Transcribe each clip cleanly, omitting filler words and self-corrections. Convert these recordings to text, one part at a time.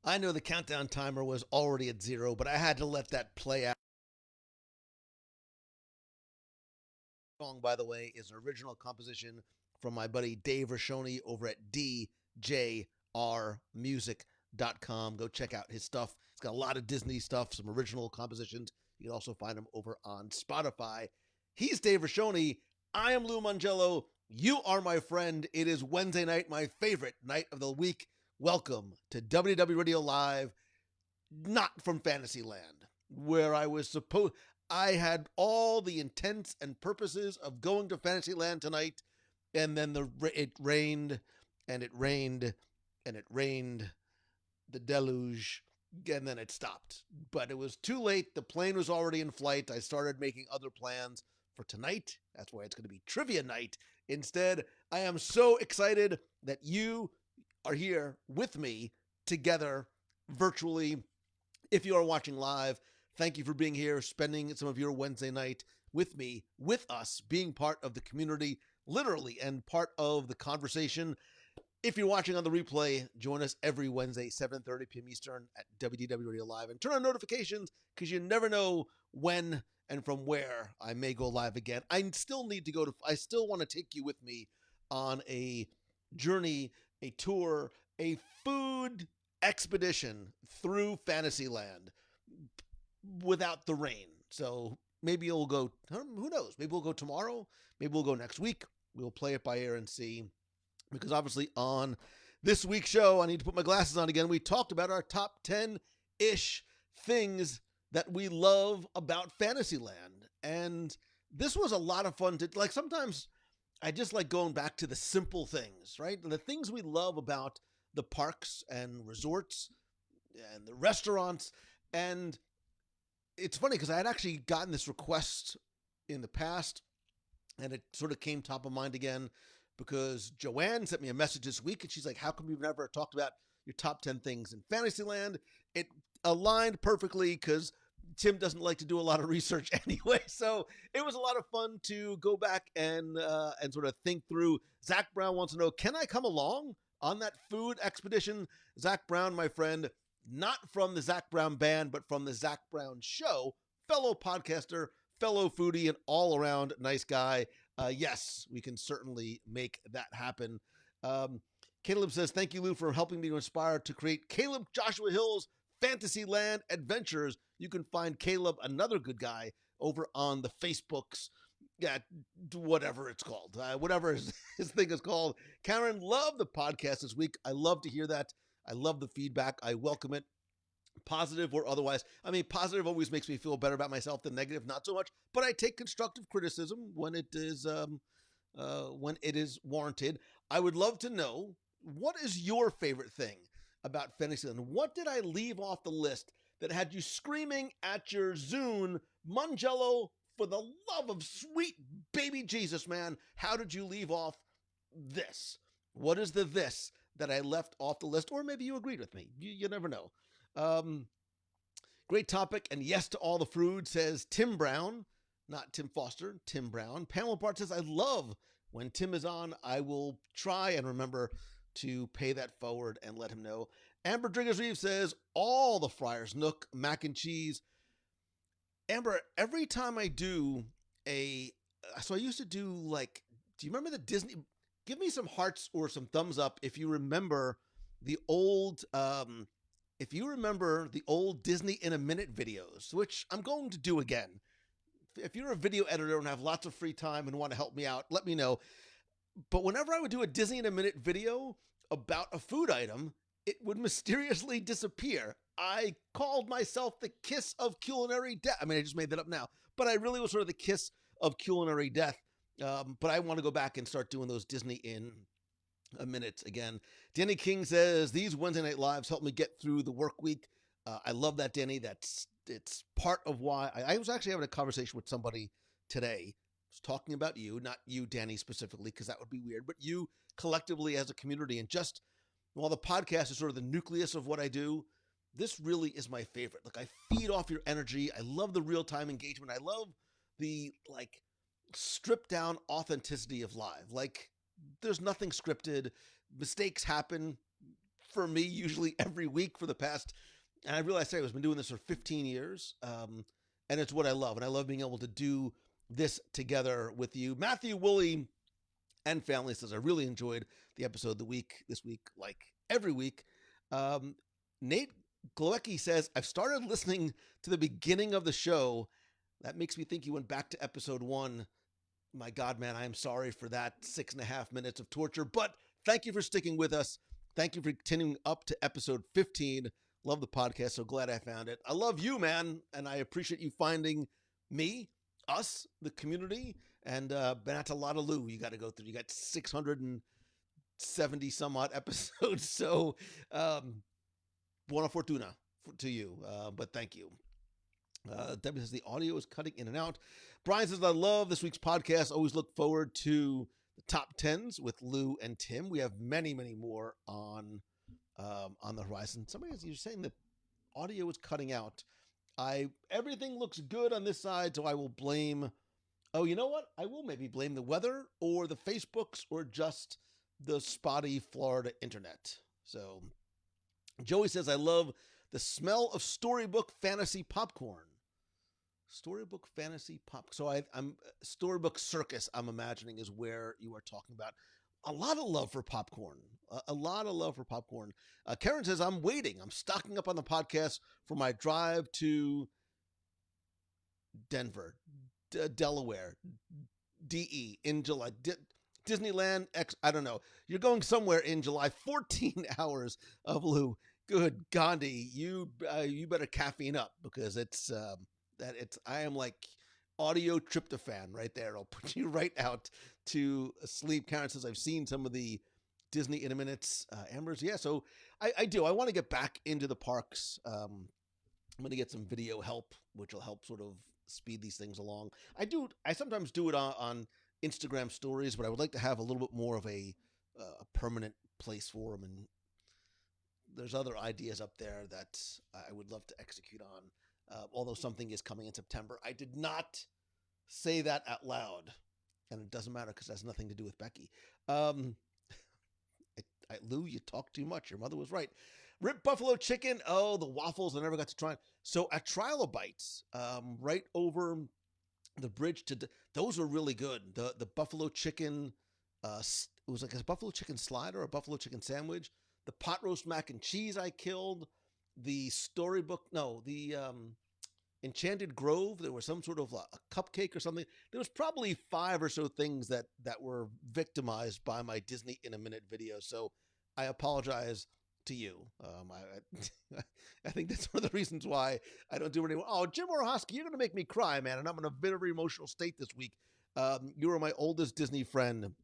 I know the countdown timer was already at 0, but I had to let that play out. The song, by the way, is an original composition from my buddy Dave Rashoni over at djrmusic.com. Go check out his stuff. It's got a lot of Disney stuff, some original compositions. You can also find him over on Spotify. He's Dave Rashoni. I am Lou Mangello. You are my friend. It is Wednesday night, my favorite night of the week. Welcome to WW Radio Live, not from Fantasyland, where I had all the intents and purposes of going to Fantasyland tonight, and then it rained, and it rained, and it rained, the deluge, and then it stopped. But it was too late. The plane was already in flight. I started making other plans for tonight. That's why it's going to be trivia night. Instead, I am so excited that you are here with me together virtually. If you are watching live, thank you for being here, spending some of your Wednesday night with me, with us, being part of the community, literally, and part of the conversation. If you're watching on the replay, join us every Wednesday, 7:30 p.m. Eastern at WDW Radio Live, and turn on notifications because you never know when and from where I may go live again. I still want to take you with me on a journey, a tour, a food expedition through Fantasyland without the rain. So maybe it'll go, who knows? Maybe we'll go tomorrow. Maybe we'll go next week. We'll play it by ear and see. Because obviously on this week's show, I need to put my glasses on again. We talked about our top 10-ish things that we love about Fantasyland. And this was a lot of fun to, like, sometimes I just like going back to the simple things, right? The things we love about the parks and resorts and the restaurants. And it's funny because I had actually gotten this request in the past, and it sort of came top of mind again because Joanne sent me a message this week, and she's like, how come you've never talked about your top 10 things in Fantasyland? It aligned perfectly because Tim doesn't like to do a lot of research anyway. So it was a lot of fun to go back and sort of think through. Zach Brown wants to know, can I come along on that food expedition? Zach Brown, my friend, not from the Zach Brown Band, but from the Zach Brown Show, fellow podcaster, fellow foodie, and all-around nice guy. Yes, we can certainly make that happen. Caleb says, thank you, Lou, for helping me to inspire to create Caleb Joshua Hill's Fantasyland Adventures. You can find Caleb, another good guy, over on the Facebooks, whatever it's called, whatever his thing is called. Karen, love the podcast this week. I love to hear that. I love the feedback. I welcome it, positive or otherwise. I mean, positive always makes me feel better about myself than negative, not so much. But I take constructive criticism when it is warranted. I would love to know, what is your favorite thing about Fantasyland? What did I leave off the list that had you screaming at your Zune, Mangello, for the love of sweet baby Jesus, man, how did you leave off this? What is the this that I left off the list? Or maybe you agreed with me. You never know. Great topic, and yes to all the food, says Tim Brown. Not Tim Foster, Tim Brown. Pamela Bart says, I love when Tim is on. I will try and remember to pay that forward and let him know. Amber Driggers-Reeves says, all the Friars Nook mac and cheese. Amber, every time I do so I used to do, like, do you remember the Disney? Give me some hearts or some thumbs up if you remember the old, Disney in a Minute videos, which I'm going to do again. If you're a video editor and have lots of free time and want to help me out, let me know. But whenever I would do a Disney in a Minute video about a food item, it would mysteriously disappear. I called myself the kiss of culinary death. I mean, I just made that up now, but I really was sort of the kiss of culinary death. But I want to go back and start doing those Disney in a minute again. Danny King says, these Wednesday night lives help me get through the work week. I love that, Danny. It's part of why I was actually having a conversation with somebody today. I was talking about you, not you, Danny, specifically, because that would be weird, but you collectively as a community. And just while the podcast is sort of the nucleus of what I do, this really is my favorite. Like, I feed off your energy. I love the real-time engagement. I love the, like, stripped down authenticity of live. Like, there's nothing scripted. Mistakes happen for me usually every week for the past, and I realized I've been doing this for 15 years, and it's what I love, and I love being able to do this together with you. Matthew Woolley and family says I really enjoyed the episode this week, like every week. Nate Glowecki says I've started listening to the beginning of the show. That makes me think you went back to episode 1. My God, man, I am sorry for that 6.5 minutes of torture, but thank you for sticking with us. Thank you for continuing up to episode 15. Love the podcast. So glad I found it. I love you, man, and I appreciate you finding me, us, the community, and that's a lot of Lou you got to go through. You got 670 some odd episodes, so buona fortuna to you, but thank you. Debbie says the audio is cutting in and out. Brian says I love this week's podcast. Always look forward to the top 10s with Lou and Tim. We have many, many more on the horizon. You're saying that audio is cutting out. Everything looks good on this side, so I will blame. Oh, you know what? I will maybe blame the weather or the Facebooks or just the spotty Florida internet. So Joey says I love the smell of storybook fantasy popcorn. Storybook fantasy pop. So I'm storybook circus. I'm imagining is where you are talking about. A lot of love for popcorn. A lot of love for popcorn. Karen says I'm waiting. I'm stocking up on the podcast for my drive to Denver, Delaware, DE in July. Disneyland X. I don't know. You're going somewhere in July. 14 hours of Lou. Good Gandhi, you better caffeine up because I am like audio tryptophan right there. I'll put you right out to sleep. Karen says I've seen some of the Disney in a minutes. Amber's, yeah. So I do. I want to get back into the parks. I'm going to get some video help, which will help sort of speed these things along. I sometimes do it on Instagram stories, but I would like to have a little bit more of a permanent place for them. And there's other ideas up there that I would love to execute on. Although something is coming in September. I did not say that out loud, and it doesn't matter because it has nothing to do with Becky. Lou, you talk too much. Your mother was right. Rip Buffalo Chicken. Oh, the waffles. I never got to try. So at Trilobites, right over the bridge those were really good. The Buffalo Chicken, it was like a Buffalo Chicken slider or a Buffalo Chicken sandwich. The pot roast mac and cheese I killed. The Enchanted Grove, there was some sort of a cupcake or something. There was probably 5 or so things that were victimized by my Disney in a Minute video. So I apologize to you. I think that's one of the reasons why I don't do it anymore. Oh, Jim Orhosky, you're going to make me cry, man. And I'm in a very emotional state this week. You are my oldest Disney friend.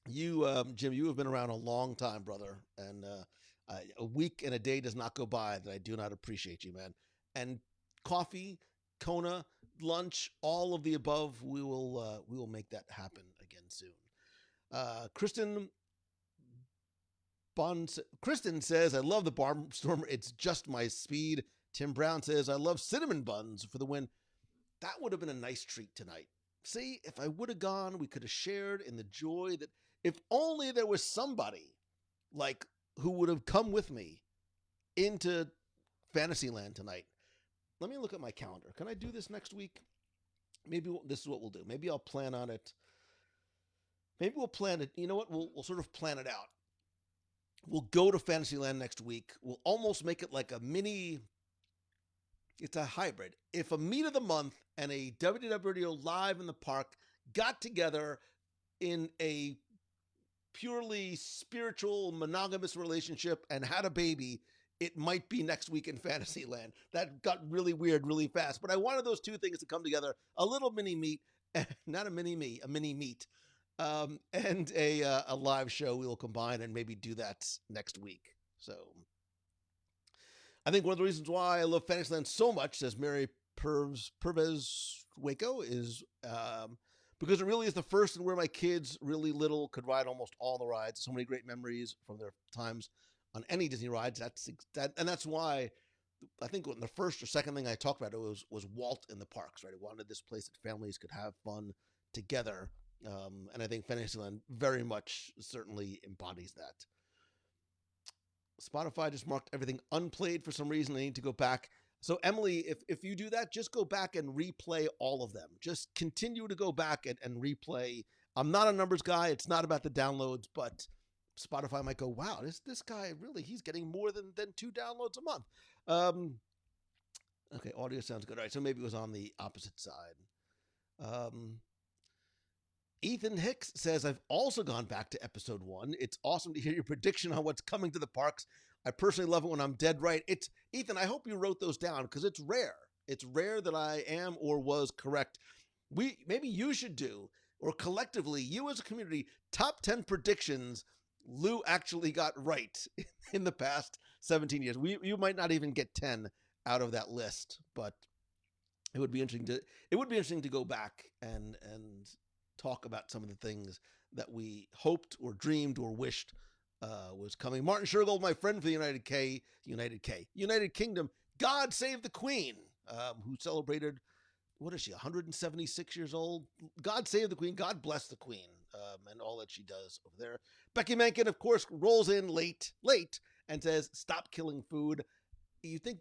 You, Jim, you have been around a long time, brother. And a week and a day does not go by that I do not appreciate you, man. And coffee, Kona, lunch, all of the above. We will make that happen again soon. Kristen says, I love the Barnstormer. It's just my speed. Tim Brown says, I love cinnamon buns for the win. That would have been a nice treat tonight. See, if I would have gone, we could have shared in the joy that if only there was somebody like who would have come with me into Fantasyland tonight. Let me look at my calendar. Can I do this next week? Maybe this is what we'll do. Maybe I'll plan on it. Maybe we'll plan it. You know what? We'll sort of plan it out. We'll go to Fantasyland next week. We'll almost make it like a mini. It's a hybrid. If a meet of the month and a WWRDO Live in the Park got together in a purely spiritual monogamous relationship and had a baby, it might be next week in Fantasyland. That got really weird really fast. But I wanted those two things to come together. A little mini meet, not a mini me, a mini meet, and a live show we will combine and maybe do that next week. So I think one of the reasons why I love Fantasyland so much, says Mary Pervez Waco, is because it really is the first and where my kids really little could ride almost all the rides. So many great memories from their times on any Disney rides. That's why I think the first or second thing I talked about was Walt in the parks, right? I wanted this place that families could have fun together. And I think Fantasyland very much certainly embodies that. Spotify just marked everything unplayed for some reason. I need to go back. So Emily, if you do that, just go back and replay all of them. Just continue to go back and replay. I'm not a numbers guy. It's not about the downloads, but Spotify might go, wow, this guy really, he's getting more than 2 downloads a month. Okay, audio sounds good. All right, so maybe it was on the opposite side. Ethan Hicks says, I've also gone back to episode 1. It's awesome to hear your prediction on what's coming to the parks. I personally love it when I'm dead right. It's Ethan, I hope you wrote those down because it's rare. It's rare that I am or was correct. Maybe you should do, or collectively, you as a community, top 10 predictions Lou actually got right in the past 17 years. You might not even get 10 out of that list, but it would be interesting to go back and talk about some of the things that we hoped or dreamed or wished was coming. Martin Shergold, my friend for the United Kingdom, God Save the Queen, who celebrated, what is she, 176 years old? God save the Queen. God bless the Queen and all that she does over there. Becky Menken, of course, rolls in late, and says, stop killing food. You think,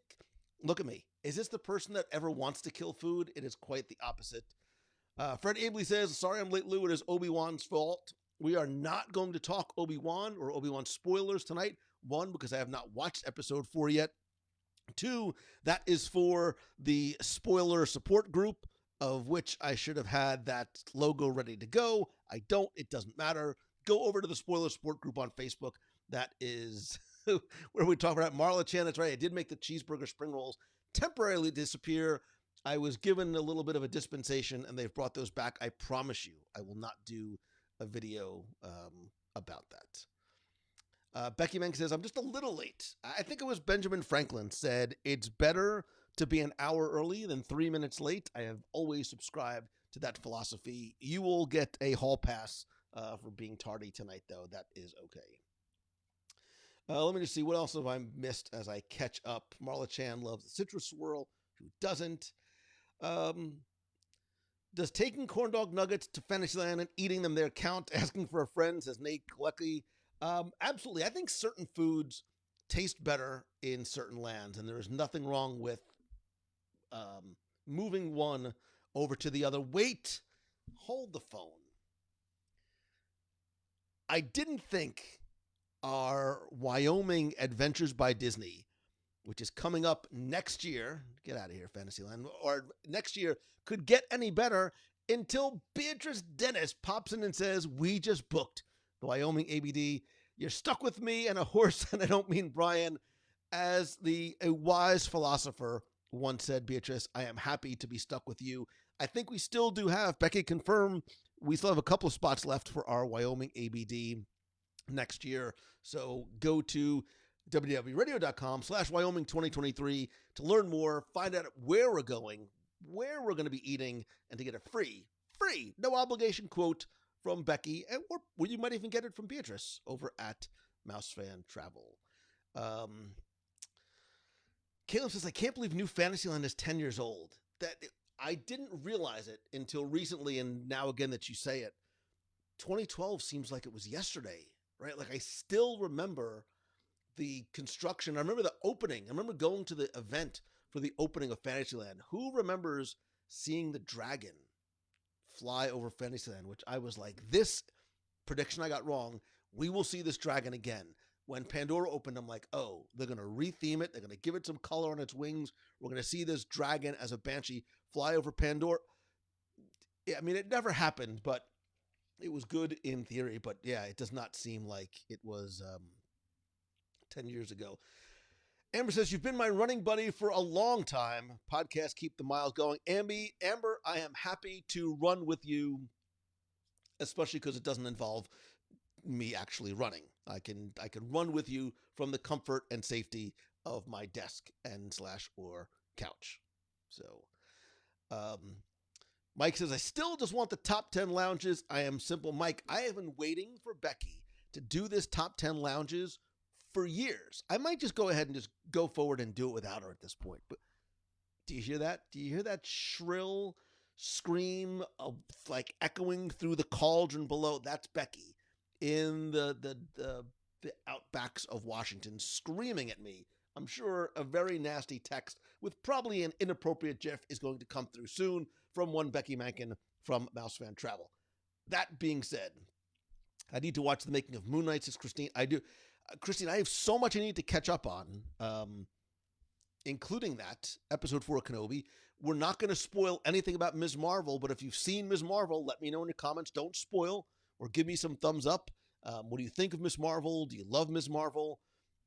look at me. Is this the person that ever wants to kill food? It is quite the opposite. Fred Abley says, sorry I'm late, Lou. It is Obi-Wan's fault. We are not going to talk Obi-Wan or Obi-Wan spoilers tonight. 1, because I have not watched episode 4 yet. 2, that is for the spoiler support group, of which I should have had that logo ready to go. I don't. It doesn't matter. Go over to the spoiler support group on Facebook. That is where we talk about Marla Chan. That's right. I did make the cheeseburger spring rolls temporarily disappear. I was given a little bit of a dispensation, and they've brought those back. I promise you, I will not do a video about that. Becky Menk says, I'm just a little late. I think it was Benjamin Franklin said, it's better to be an hour early than 3 minutes late. I have always subscribed to that philosophy. You will get a hall pass for being tardy tonight, though. That is okay. Let me just see. What else have I missed as I catch up? Marla Chan loves the citrus swirl. Who doesn't? Does taking corn dog nuggets to Fantasyland and eating them there count? Asking for a friend, says Nate Gleckley. Absolutely. I think certain foods taste better in certain lands, and there is nothing wrong with moving one over to the other. Wait, hold the phone. I didn't think our Wyoming Adventures by Disney, which is coming up next year, get out of here, Fantasyland, or next year, could get any better until Beatrice Dennis pops in and says, we just booked the Wyoming ABD. You're stuck with me and a horse, and I don't mean Brian. As a wise philosopher once said, Beatrice, I am happy to be stuck with you. I think we still do have, Becky confirmed, we still have a couple of spots left for our Wyoming ABD next year. So go to www.radio.com/Wyoming 2023 to learn more, find out where we're going, where we're going to be eating, and to get a free, no obligation quote from Becky, or you might even get it from Beatrice over at Mousefan Travel. Caleb says, I can't believe New Fantasyland is 10 years old. I didn't realize it until recently, and now again that you say it. 2012 seems like it was yesterday, right? Like I still remember the construction. I remember the opening. I remember going to the event for the opening of Fantasyland. Who remembers seeing the dragon fly over Fantasyland, which I was like, this prediction I got wrong. We will see this dragon again. When Pandora opened, I'm like, oh, they're going to retheme it. They're going to give it some color on its wings. We're going to see this dragon as a banshee fly over Pandora. Yeah, I mean, it never happened, but it was good in theory. But yeah, it does not seem like it was 10 years ago. Amber says, you've been my running buddy for a long time. Podcast Keep the Miles Going. Amber, I am happy to run with you, especially because it doesn't involve me actually running. I can run with you from the comfort and safety of my desk and or couch. So, Mike says, I still just want the top 10 lounges. I am simple. Mike, I have been waiting for Becky to do this top 10 lounges for years. I might just go ahead and just go forward and do it without her at this point. But do you hear that? Do you hear that shrill scream of like echoing through the cauldron below? That's Becky in the the outbacks of Washington screaming at me. I'm sure a very nasty text with probably an inappropriate GIF is going to come through soon from one Becky Mankin from Mouse Fan Travel. That being said, I need to watch the making of Moon Knight, says Christine. I do. Christine, I have so much I need to catch up on, including that episode 4 of Kenobi. We're not going to spoil anything about Ms. Marvel, but if you've seen Ms. Marvel, let me know in the comments. Don't spoil or give me some thumbs up. What do you think of Ms. Marvel? Do you love Ms. Marvel?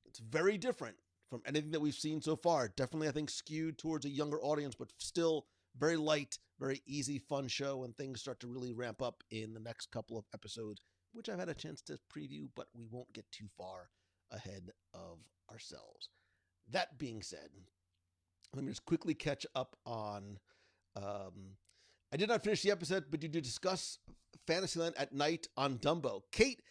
It's very different from anything that we've seen so far. Definitely, I think, skewed towards a younger audience, but still very light, very easy, fun show, and things start to really ramp up in the next couple of episodes, which I've had a chance to preview, but we won't get too far ahead of ourselves. That being said, let me just quickly catch up on... I did not finish the episode, but you did discuss Fantasyland at night on Dumbo. Kate,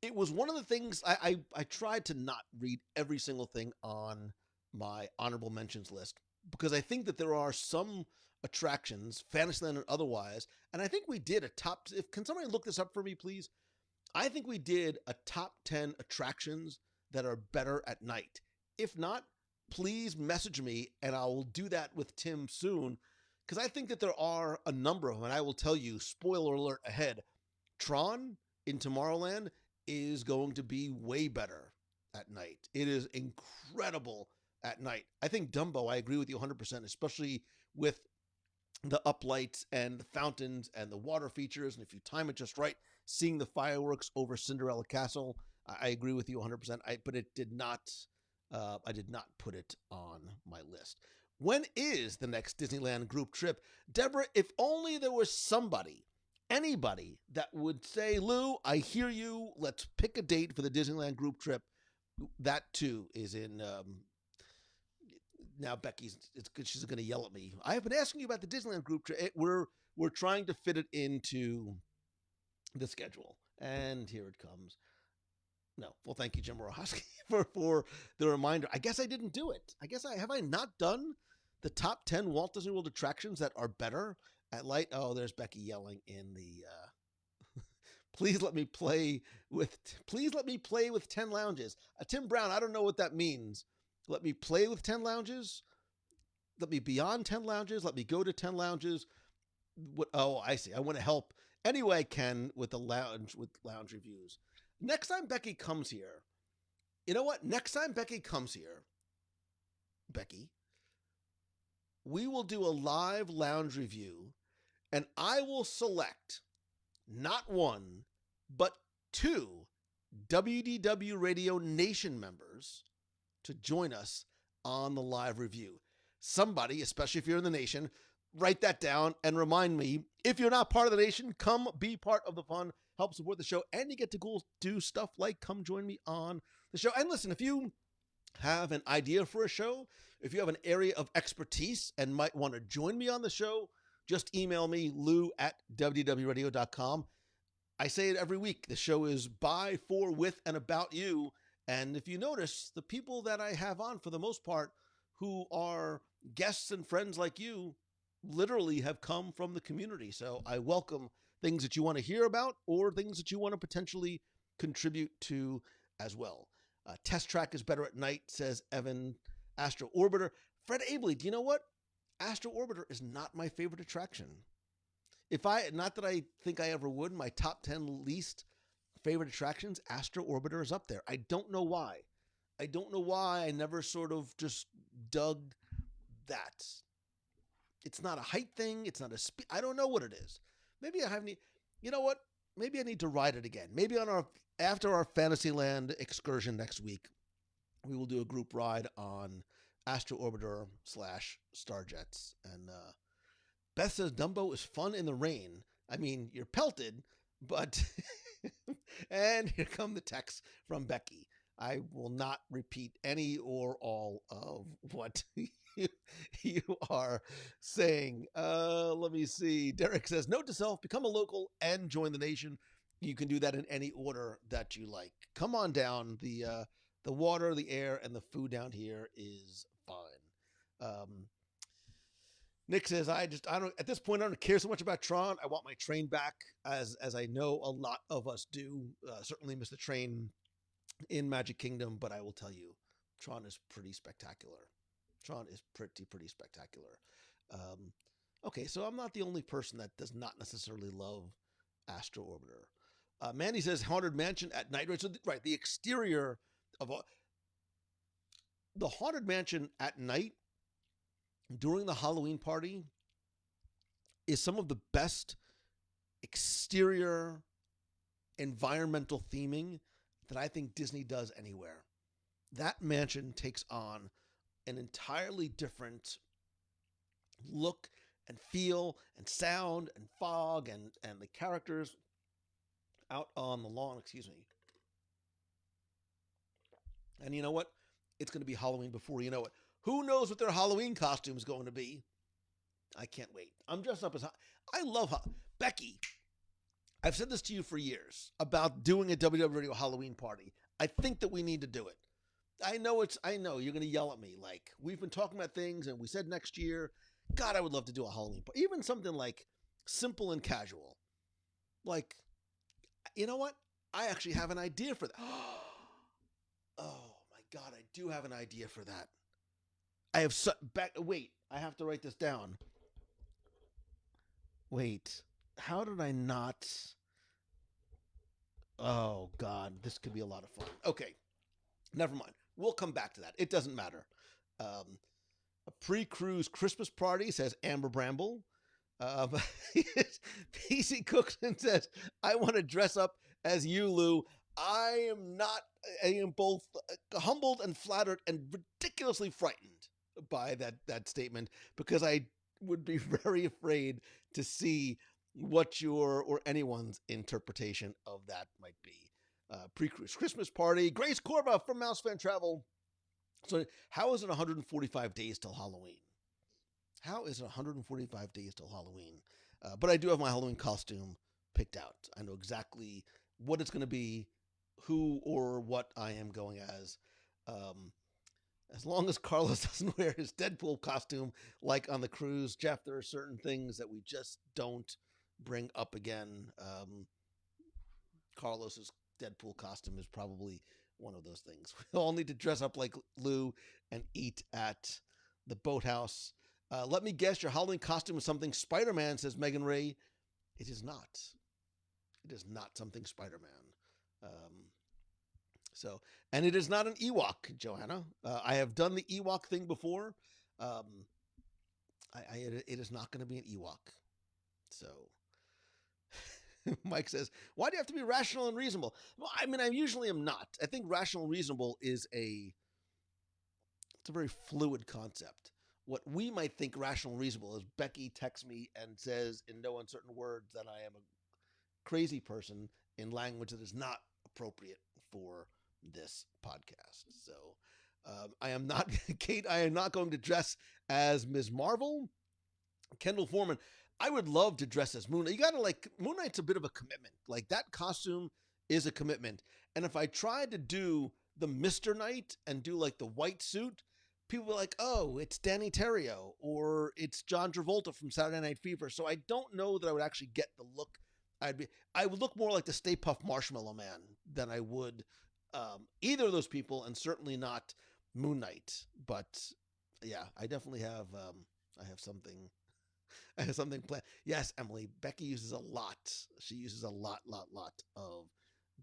it was one of the things I tried to not read every single thing on my honorable mentions list, because I think that there are some attractions, Fantasyland and otherwise, and I think we did a top... Can somebody look this up for me, please? I think we did a top 10 attractions that are better at night. If not, please message me, and I will do that with Tim soon, because I think that there are a number of them, and I will tell you, spoiler alert ahead, Tron in Tomorrowland is going to be way better at night. It is incredible at night. I think Dumbo, I agree with you 100%, especially with the uplights and the fountains and the water features, and if you time it just right, seeing the fireworks over Cinderella Castle, I agree with you 100%. But it did not. I did not put it on my list. When is the next Disneyland group trip? Deborah, if only there was somebody, anybody that would say, Lou, I hear you. Let's pick a date for the Disneyland group trip. That too is in... now Becky's, it's good. She's going to yell at me. I have been asking you about the Disneyland group trip. We're trying to fit it into the schedule, and here it comes. No, well, thank you, Jim Rohowski, for the reminder. I guess I didn't do it. Have I not done the top 10 Walt Disney World attractions that are better at light? Oh, there's Becky yelling in the. Please let me play with 10 lounges. Tim Brown, I don't know what that means. Let me play with 10 lounges. Let me beyond 10 lounges. Let me go to 10 lounges. What? Oh, I see. I want to help any way I can with lounge reviews. Next time Becky comes here, you know what? Next time Becky comes here, Becky, we will do a live lounge review, and I will select not one, but 2 WDW Radio Nation members to join us on the live review. Somebody, especially if you're in the nation, write that down and remind me. If you're not part of the nation, come be part of the fun, help support the show, and you get to go do stuff like come join me on the show. And listen, if you have an idea for a show, if you have an area of expertise and might want to join me on the show, just email me, lou@wdwradio.com. I say it every week. The show is by, for, with, and about you. And if you notice, the people that I have on, for the most part, who are guests and friends like you, literally have come from the community. So I welcome things that you want to hear about or things that you want to potentially contribute to as well. Test Track is better at night, says Evan. Astro Orbiter. Fred Abley, do you know what? Astro Orbiter is not my favorite attraction. Not that I think I ever would, my top 10 least favorite attractions, Astro Orbiter is up there. I don't know why. I never sort of just dug that. It's not a height thing. It's not a speed. I don't know what it is. Maybe I haven't. You know what? Maybe I need to ride it again. Maybe after our Fantasyland excursion next week, we will do a group ride on Astro Orbiter / Starjets. And Beth says Dumbo is fun in the rain. I mean, you're pelted, but... And here come the texts from Becky. I will not repeat any or all of what you are saying. Let me see. Derek says, note to self, become a local and join the nation. You can do that in any order that you like. Come on down. The water, the air, and the food down here is fine. Nick says, I don't, at this point, I don't care so much about Tron. I want my train back, as I know a lot of us do. Certainly miss the train in Magic Kingdom, but I will tell you, Tron is pretty spectacular. Tron is pretty spectacular. Um, okay, so I'm not the only person that does not necessarily love Astro Orbiter. Mandy says Haunted Mansion at night. Right, so right, the exterior of the Haunted Mansion at night during the Halloween party is some of the best exterior environmental theming that I think Disney does anywhere. That mansion takes on an entirely different look and feel and sound and fog and the characters out on the lawn, excuse me. And you know what? It's going to be Halloween before you know it. Who knows what their Halloween costume is going to be? I can't wait. I'm dressed up as I love Becky. I've said this to you for years about doing a WW Radio Halloween party. I think that we need to do it. I know you're going to yell at me. Like, we've been talking about things and we said next year. God, I would love to do a Halloween party. Even something like simple and casual. Like, you know what? I actually have an idea for that. Oh my God, I do have an idea for that. I have wait, I have to write this down. Wait, how did I not? Oh God, this could be a lot of fun. Okay, never mind. We'll come back to that. It doesn't matter. Um, a pre-cruise Christmas party, says Amber Bramble. PC Cookson says, I want to dress up as you, Lou. I am both humbled and flattered and ridiculously frightened by that statement, because I would be very afraid to see what your or anyone's interpretation of that might be. Pre-cruise Christmas party. Grace Corba from Mouse Fan Travel. So how is it 145 days till Halloween? How is it 145 days till Halloween? But I do have my Halloween costume picked out. I know exactly what it's going to be, who or what I am going as. As long as Carlos doesn't wear his Deadpool costume like on the cruise, Jeff, there are certain things that we just don't bring up again. Carlos's Deadpool costume is probably one of those things. We all need to dress up like Lou and eat at the boathouse. Let me guess, your Halloween costume is something Spider-Man, says Megan Ray. It is not. It is not something Spider-Man. And it is not an Ewok, Joanna. I have done the Ewok thing before. It is not going to be an Ewok. So, Mike says, why do you have to be rational and reasonable? Well, I mean, I usually am not. I think rational and reasonable is it's a very fluid concept. What we might think rational and reasonable is Becky texts me and says in no uncertain words that I am a crazy person in language that is not appropriate for this podcast. So I am not, Kate, I am not going to dress as Ms. Marvel. Kendall Foreman, I would love to dress as Moon Knight. You got to Moon Knight's a bit of a commitment. Like, that costume is a commitment. And if I tried to do the Mr. Knight and do like the white suit, people were like, oh, it's Danny Terrio or it's John Travolta from Saturday Night Fever. So I don't know that I would actually get the look. I would look more like the Stay Puft Marshmallow Man than I would either of those people, and certainly not Moon Knight. But yeah, I definitely have I have something planned. Yes, Emily, Becky uses a lot. She uses a lot of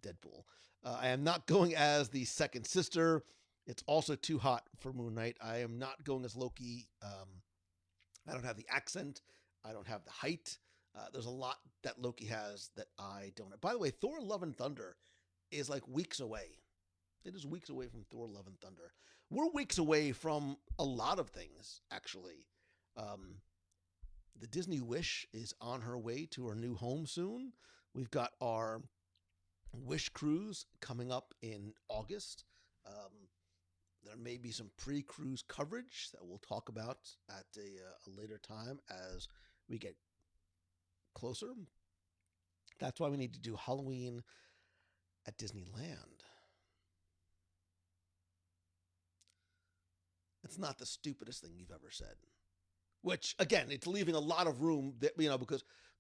Deadpool. I am not going as the second sister. It's also too hot for Moon Knight. I am not going as Loki. I don't have the accent. I don't have the height. There's a lot that Loki has that I don't have. By the way, Thor Love and Thunder is like weeks away. It is weeks away from Thor Love and Thunder. We're weeks away from a lot of things, actually. The Disney Wish is on her way to her new home soon. We've got our Wish cruise coming up in August. There may be some pre-cruise coverage that we'll talk about at a later time as we get closer. That's why we need to do Halloween at Disneyland. It's not the stupidest thing you've ever said. Which, again, it's leaving a lot of room that,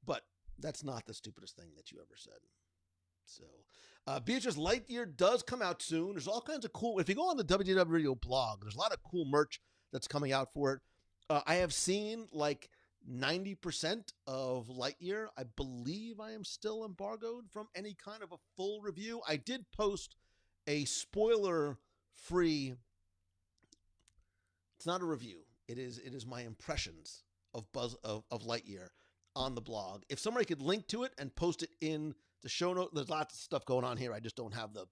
but that's not the stupidest thing that you ever said. So, Beatrice Lightyear does come out soon. There's all kinds of cool. If you go on the WDW Radio blog, there's a lot of cool merch that's coming out for it. I have seen like 90% of Lightyear. I believe I am still embargoed from any kind of a full review. I did post a spoiler-free. It's not a review. It is my impressions of of Lightyear on the blog. If somebody could link to it and post it in the show note, there's lots of stuff going on here. I just don't have the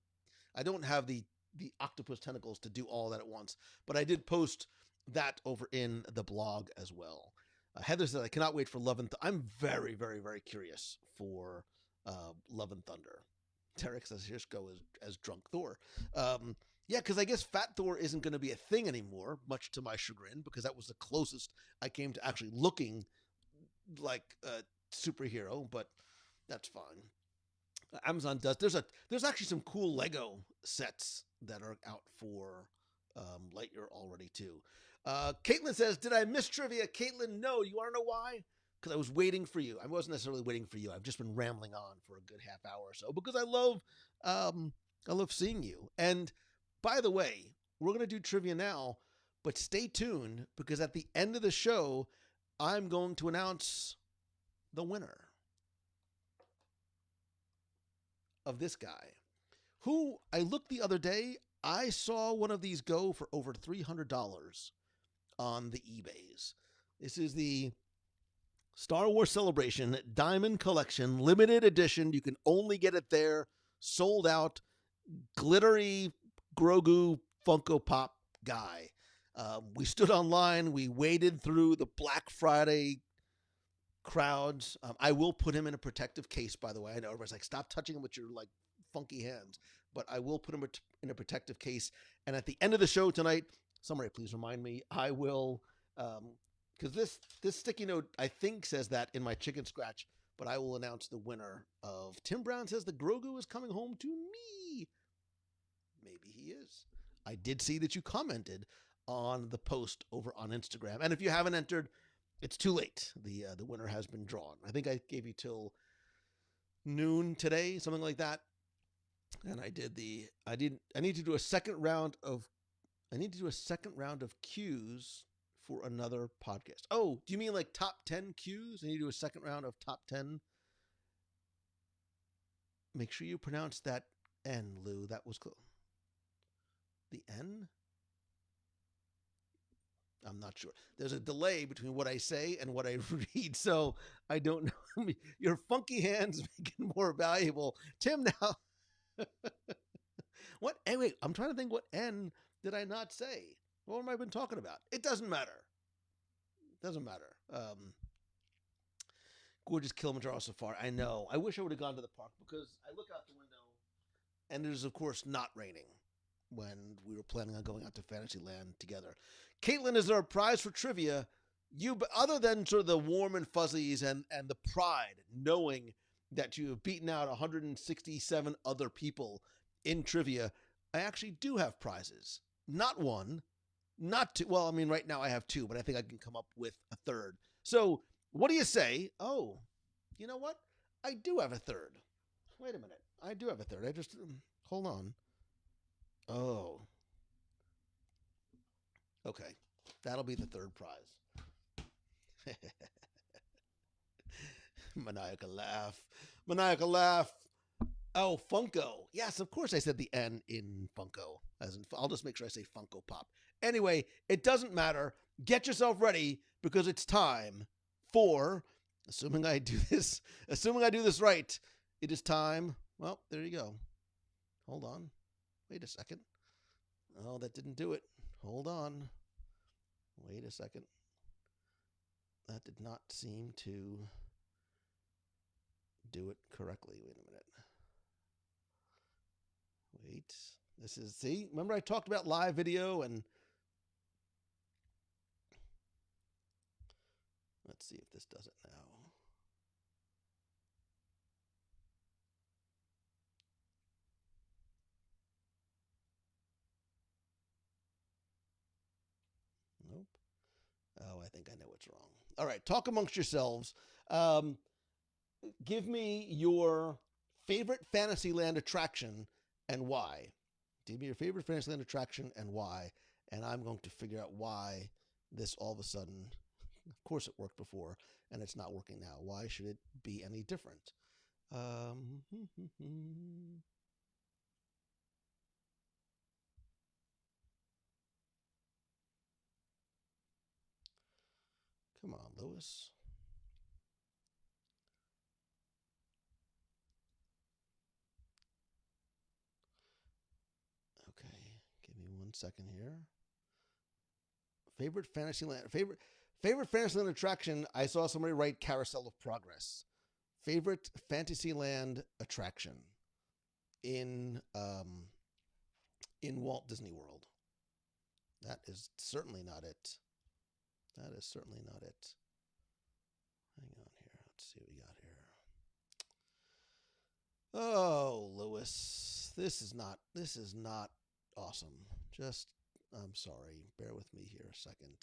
octopus tentacles to do all that at once. But I did post that over in the blog as well. Heather says, I cannot wait for Love and I'm very, very, very curious for Love and Thunder. Tarek says, here's go as drunk Thor. Yeah, because I guess Fat Thor isn't going to be a thing anymore, much to my chagrin, because that was the closest I came to actually looking like a superhero, but that's fine. Amazon does. There's actually some cool Lego sets that are out for Lightyear already too. Caitlin says, "Did I miss trivia?" Caitlin, no. You want to know why? Because I was waiting for you. I wasn't necessarily waiting for you. I've just been rambling on for a good half hour or so because I love seeing you. And by the way, we're gonna do trivia now, but stay tuned because at the end of the show, I'm going to announce the winner of this guy, who I looked the other day. I saw one of these go for over $300 on the eBays. This is the Star Wars Celebration Diamond Collection Limited Edition. You can only get it there. Sold out. Glittery Grogu Funko Pop guy. We stood online. We waded through the Black Friday crowds. I will put him in a protective case, by the way. I know everybody's like, stop touching him with your like funky hands. But I will put him in a protective case. And at the end of the show tonight, somebody please remind me, I will, because this sticky note, I think, says that in my chicken scratch, but I will announce the winner of Tim Brown says the Grogu is coming home to me. Maybe he is. I did see that you commented on the post over on Instagram. And if you haven't entered, it's too late. The winner has been drawn. I think I gave you till noon today, something like that. And I need to do a second round of cues for another podcast. Oh, do you mean like top 10 cues? I need to do a second round of top 10. Make sure you pronounce that N, Lou. That was close. The N? I'm not sure. There's a delay between what I say and what I read, so I don't know. Your funky hands make it more valuable. Tim, now. What? Anyway, I'm trying to think what N did I not say? What have I been talking about? It doesn't matter. Gorgeous Kilimanjaro Safari. I know. I wish I would have gone to the park because I look out the window and it is, of course, not raining when we were planning on going out to Fantasyland together. Caitlin, is there a prize for trivia? Other than sort of the warm and fuzzies and the pride, knowing that you have beaten out 167 other people in trivia, I actually do have prizes. Not one, not two. Well, I mean, right now I have two, but I think I can come up with a third. So what do you say? Oh, you know what? I do have a third. Wait a minute. I do have a third. I just, hold on. Oh. Okay. That'll be the third prize. Maniacal laugh. Oh, Funko. Yes, of course I said the N in Funko. I'll just make sure I say Funko Pop. Anyway, it doesn't matter. Get yourself ready because it's time for, assuming I do this right, it is time. Well, there you go. Hold on. Wait a second. Oh, that didn't do it. Hold on. Wait a second. That did not seem to do it correctly. Wait a minute. Wait. See, remember I talked about live video and let's see if this does it now. Nope. Oh, I think I know what's wrong. All right, talk amongst yourselves. Give me your favorite Fantasyland attraction and why. Give me your favorite Fantasyland attraction and why. And I'm going to figure out why this all of a sudden, of course it worked before, and it's not working now. Why should it be any different? Come on, Lewis. Okay, give me 1 second here. Favorite Fantasyland attraction. I saw somebody write Carousel of Progress. Favorite Fantasyland attraction in Walt Disney World. That is certainly not it. That is certainly not it. Hang on here. Let's see what we got here. Oh, Lewis, this is not awesome. Just, I'm sorry. Bear with me here a second.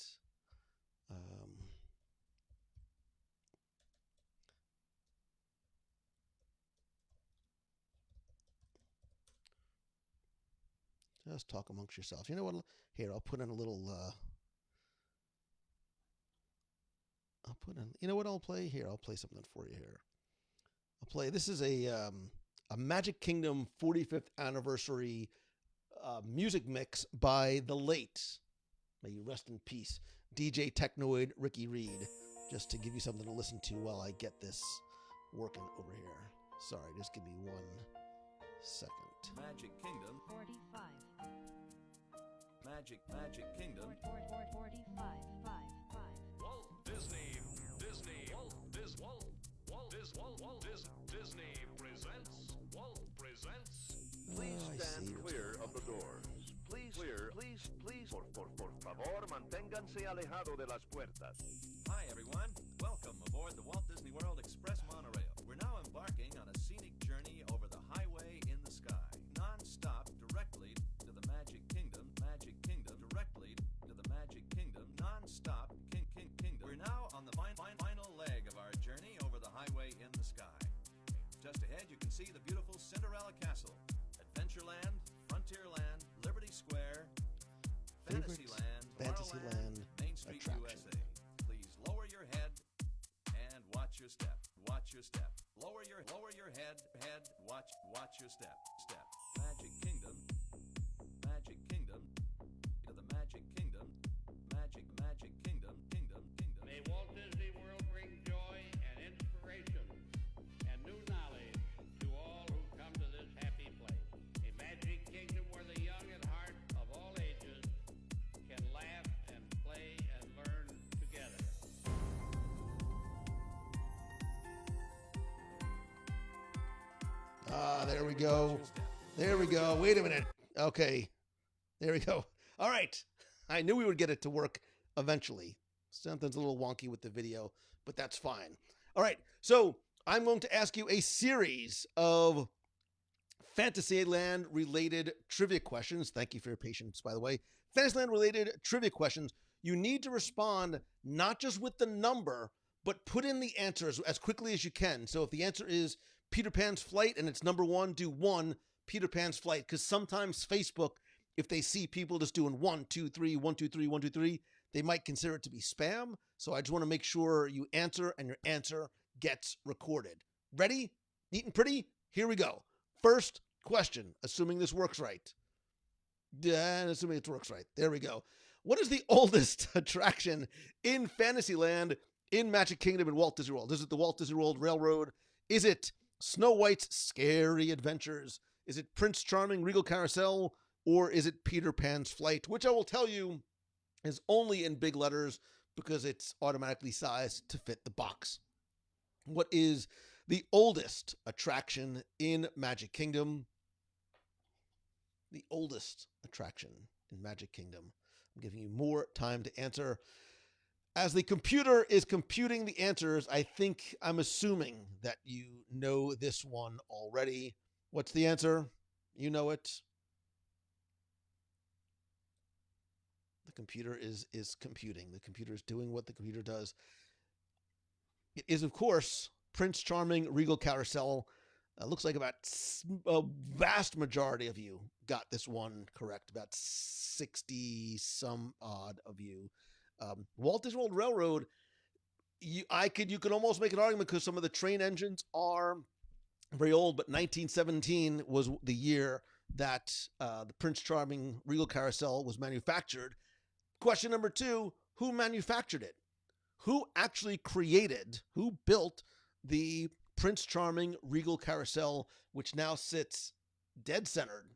Just talk amongst yourselves. You know what? Here, I'll put in a little. I'll put in. You know what? I'll play here. I'll play something for you here. I'll play. This is a Magic Kingdom 45th anniversary music mix by the late, may you rest in peace, DJ Technoid Ricky Reed. Just to give you something to listen to while I get this working over here. Sorry, just give me 1 second. Magic Kingdom 45. Magic Kingdom 45. Walt Disney presents Walt presents. Please stand clear of the doors. Please, por favor, manténganse alejado de las puertas. Hi everyone, welcome aboard the Walt Disney World Express monorail. We're now embarking on a scenic journey over the highway in the sky, non-stop directly to the Magic Kingdom, directly to the Magic Kingdom, non-stop Kingdom. We're now on the final leg of our journey over the highway in the sky. Just ahead you can see the beautiful Cinderella Castle, Adventureland, Frontierland, Liberty Square, Fantasyland, Main Street, attraction. USA. Please lower your head and watch your step. Watch your step. Lower your head. Watch your step. Magic Kingdom. To the Magic Kingdom. Magic Kingdom. May Walt Disney World bring joy and inspiration and new knowledge to all who come to this happy place. A magic kingdom where the young at heart of all ages can laugh and play and learn together. There we go. There we go. Wait a minute. Okay. There we go. All right. I knew we would get it to work eventually. Something's a little wonky with the video, but that's fine. All right. So I'm going to ask you a series of Fantasyland related trivia questions. Thank you for your patience, by the way. Fantasyland related trivia questions. You need to respond not just with the number, but put in the answers as quickly as you can. So if the answer is Peter Pan's Flight and it's number 1, do 1 Peter Pan's Flight, because sometimes Facebook, if they see people just doing 1, 2, 3, 1, 2, 3, 1, 2, 3, they might consider it to be spam. So I just want to make sure you answer and your answer gets recorded. Ready? Neat and pretty? Here we go. First question, assuming this works right. Assuming it works right. There we go. What is the oldest attraction in Fantasyland, in Magic Kingdom, in Walt Disney World? Is it the Walt Disney World Railroad? Is it Snow White's Scary Adventures? Is it Prince Charming Regal Carousel? Or is it Peter Pan's Flight? Which I will tell you is only in big letters because it's automatically sized to fit the box. What is the oldest attraction in Magic Kingdom? The oldest attraction in Magic Kingdom. I'm giving you more time to answer. As the computer is computing the answers, I'm assuming that you know this one already. What's the answer? You know it. The computer is computing. The computer is doing what the computer does. It is, of course, Prince Charming Regal Carousel. Looks like a vast majority of you got this one correct. About 60 some odd of you. Walt Disney World Railroad. You could almost make an argument because some of the train engines are very old, but 1917 was the year that the Prince Charming Regal Carousel was manufactured. Question number 2: who manufactured it? Who actually who built the Prince Charming Regal Carousel, which now sits dead centered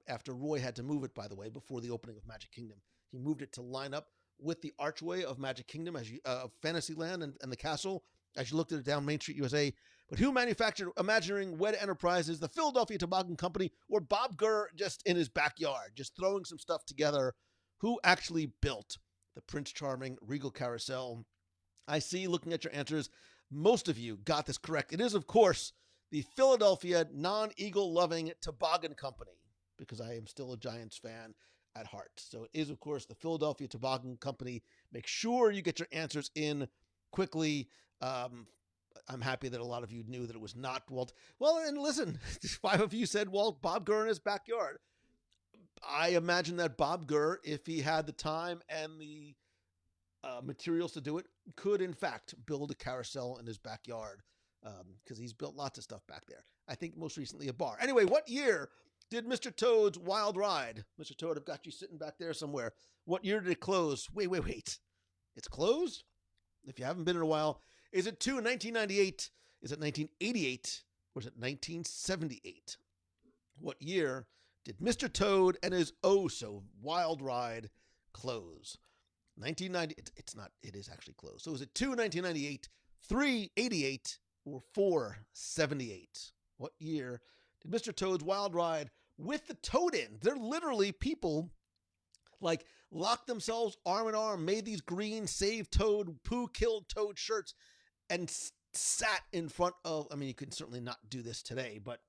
after Roy had to move it, by the way, before the opening of Magic Kingdom. He moved it to line up with the archway of Magic Kingdom, of Fantasyland and the castle, as you looked at it down Main Street, USA. But who manufactured Imagineering, Weta Enterprises, the Philadelphia Toboggan Company, or Bob Gurr just in his backyard, just throwing some stuff together? Who actually built the Prince Charming Regal Carousel? I see, looking at your answers, most of you got this correct. It is, of course, the Philadelphia non-eagle loving Toboggan Company, because I am still a Giants fan at heart. So it is, of course, the Philadelphia Toboggan Company. Make sure you get your answers in quickly. I'm happy that a lot of you knew that it was not Walt. Well, and listen, 5 of you said Bob Gurr in his backyard. I imagine that Bob Gurr, if he had the time and the materials to do it, could in fact build a carousel in his backyard, because he's built lots of stuff back there. I think most recently a bar. Anyway, what year did Mr. Toad's Wild Ride? Mr. Toad, I've got you sitting back there somewhere. What year did it close? Wait. It's closed? If you haven't been in a while, is it 1998? Is it 1988? Or is it 1978? What year did Mr. Toad and his oh-so wild ride close? 1990. It's not. It is actually closed. So is it 2, 1998, 3, 88, or 4, 78? What year did Mr. Toad's Wild Ride with the Toad in? They're literally people like locked themselves arm in arm, made these green Save Toad, Pooh Killed Toad shirts, and sat in front of, I mean, you can certainly not do this today, but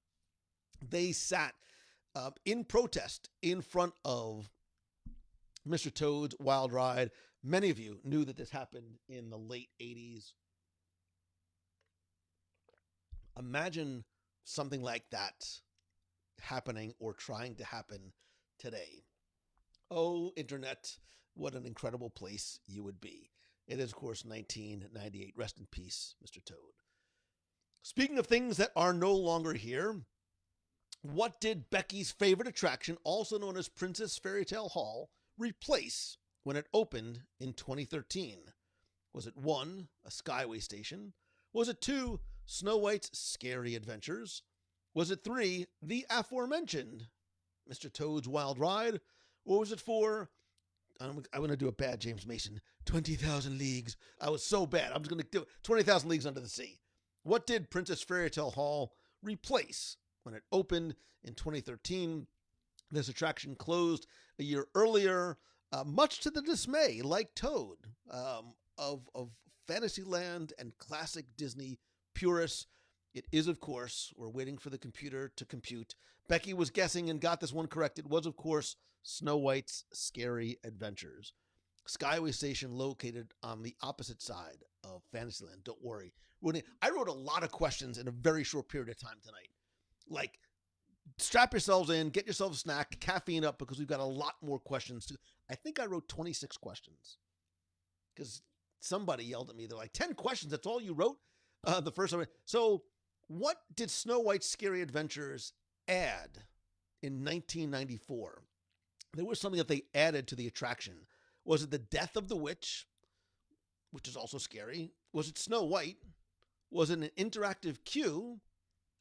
they sat in protest in front of Mr. Toad's Wild Ride. Many of you knew that this happened in the late 80s. Imagine something like that happening or trying to happen today. Oh, internet, what an incredible place you would be. It is, of course, 1998. Rest in peace, Mr. Toad. Speaking of things that are no longer here, what did Becky's favorite attraction, also known as Princess Fairy Tale Hall, replace when it opened in 2013? Was it 1, a Skyway station? Was it 2, Snow White's Scary Adventures? Was it 3, the aforementioned Mr. Toad's Wild Ride? Or was it 4, I'm going to do a bad James Mason, 20,000 Leagues? I was so bad. I'm just going to do 20,000 Leagues Under the Sea. What did Princess Fairy Tale Hall replace when it opened in 2013? This attraction closed a year earlier, much to the dismay, like Toad, of Fantasyland and classic Disney purists. It is, of course, we're waiting for the computer to compute. Becky was guessing and got this one correct. It was, of course, Snow White's Scary Adventures. Skyway Station located on the opposite side of Fantasyland. Don't worry. I wrote a lot of questions in a very short period of time tonight. Like, strap yourselves in, get yourself a snack, caffeine up, because we've got a lot more questions. I think I wrote 26 questions. Because somebody yelled at me. They're like, 10 questions, that's all you wrote? The first time. So, what did Snow White's Scary Adventures add in 1994? There was something that they added to the attraction. Was it the death of the witch, which is also scary? Was it Snow White? Was it an interactive queue?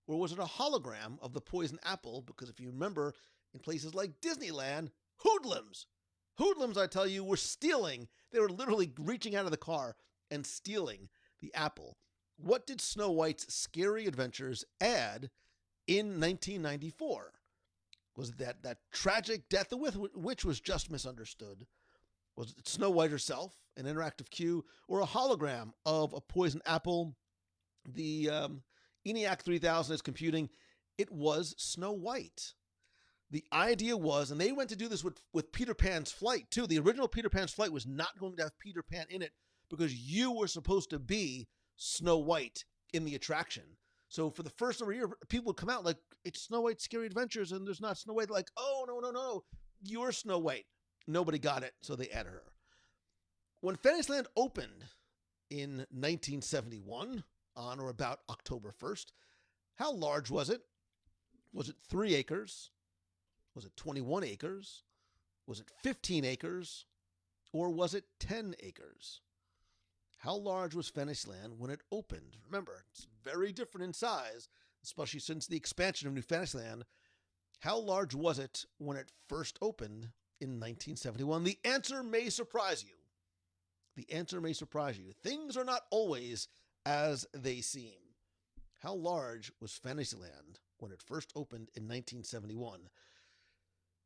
Or was it a hologram of the poison apple? Because if you remember, in places like Disneyland, hoodlums, I tell you, were stealing. They were literally reaching out of the car and stealing the apple. What did Snow White's Scary Adventures add in 1994? Was it that tragic death of the witch was just misunderstood? Was it Snow White herself, an interactive queue, or a hologram of a poison apple? The ENIAC 3000 is computing. It was Snow White. The idea was, and they went to do this with Peter Pan's Flight too. The original Peter Pan's Flight was not going to have Peter Pan in it because you were supposed to be Snow White in the attraction. So for the first number of years, people would come out like, it's Snow White's Scary Adventures, and there's not Snow White. Like, oh, no, no, no. You're Snow White. Nobody got it, so they added her. When Fantasyland opened in 1971, on or about October 1st, how large was it? Was it 3 acres? Was it 21 acres? Was it 15 acres? Or was it 10 acres? How large was Fantasyland when it opened? Remember, it's very different in size, especially since the expansion of New Fantasyland. How large was it when it first opened in 1971? The answer may surprise you. The answer may surprise you. Things are not always as they seem. How large was Fantasyland when it first opened in 1971?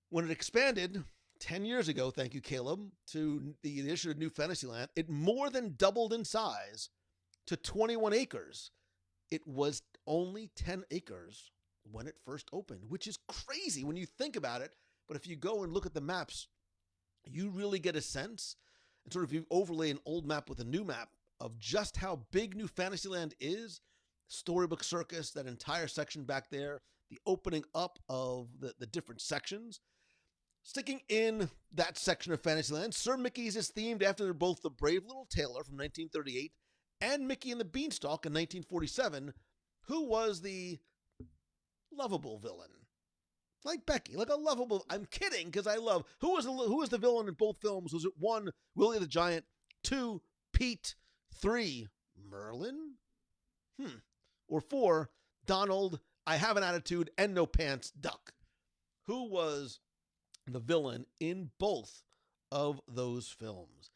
When it expanded 10 years ago, thank you, Caleb, to the addition of New Fantasyland, it more than doubled in size to 21 acres. It was only 10 acres when it first opened, which is crazy when you think about it. But if you go and look at the maps, you really get a sense, and sort of you overlay an old map with a new map of just how big New Fantasyland is. Storybook Circus, that entire section back there, the opening up of the different sections. Sticking in that section of Fantasyland, Sir Mickey's is themed after both the Brave Little Tailor from 1938 and Mickey and the Beanstalk in 1947, who was the lovable villain. Like Becky, like a lovable. I'm kidding, because I love. Who was the villain in both films? Was it 1, Willie the Giant, 2, Pete, 3, Merlin? Or 4, Donald, I have an attitude and no pants, Duck. Who was the villain in both of those films?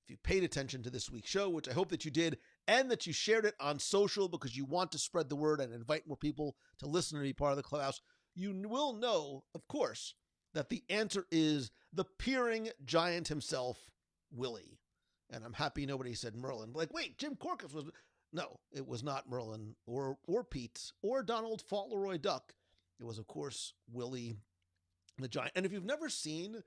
If you paid attention to this week's show, which I hope that you did, and that you shared it on social because you want to spread the word and invite more people to listen and be part of the clubhouse, you will know, of course, that the answer is the peering giant himself, Willie. And I'm happy nobody said Merlin. Like, wait, Jim Corcus was... No, it was not Merlin or Pete or Donald Fauntleroy Duck. It was, of course, Willie the Giant. And if you've never seen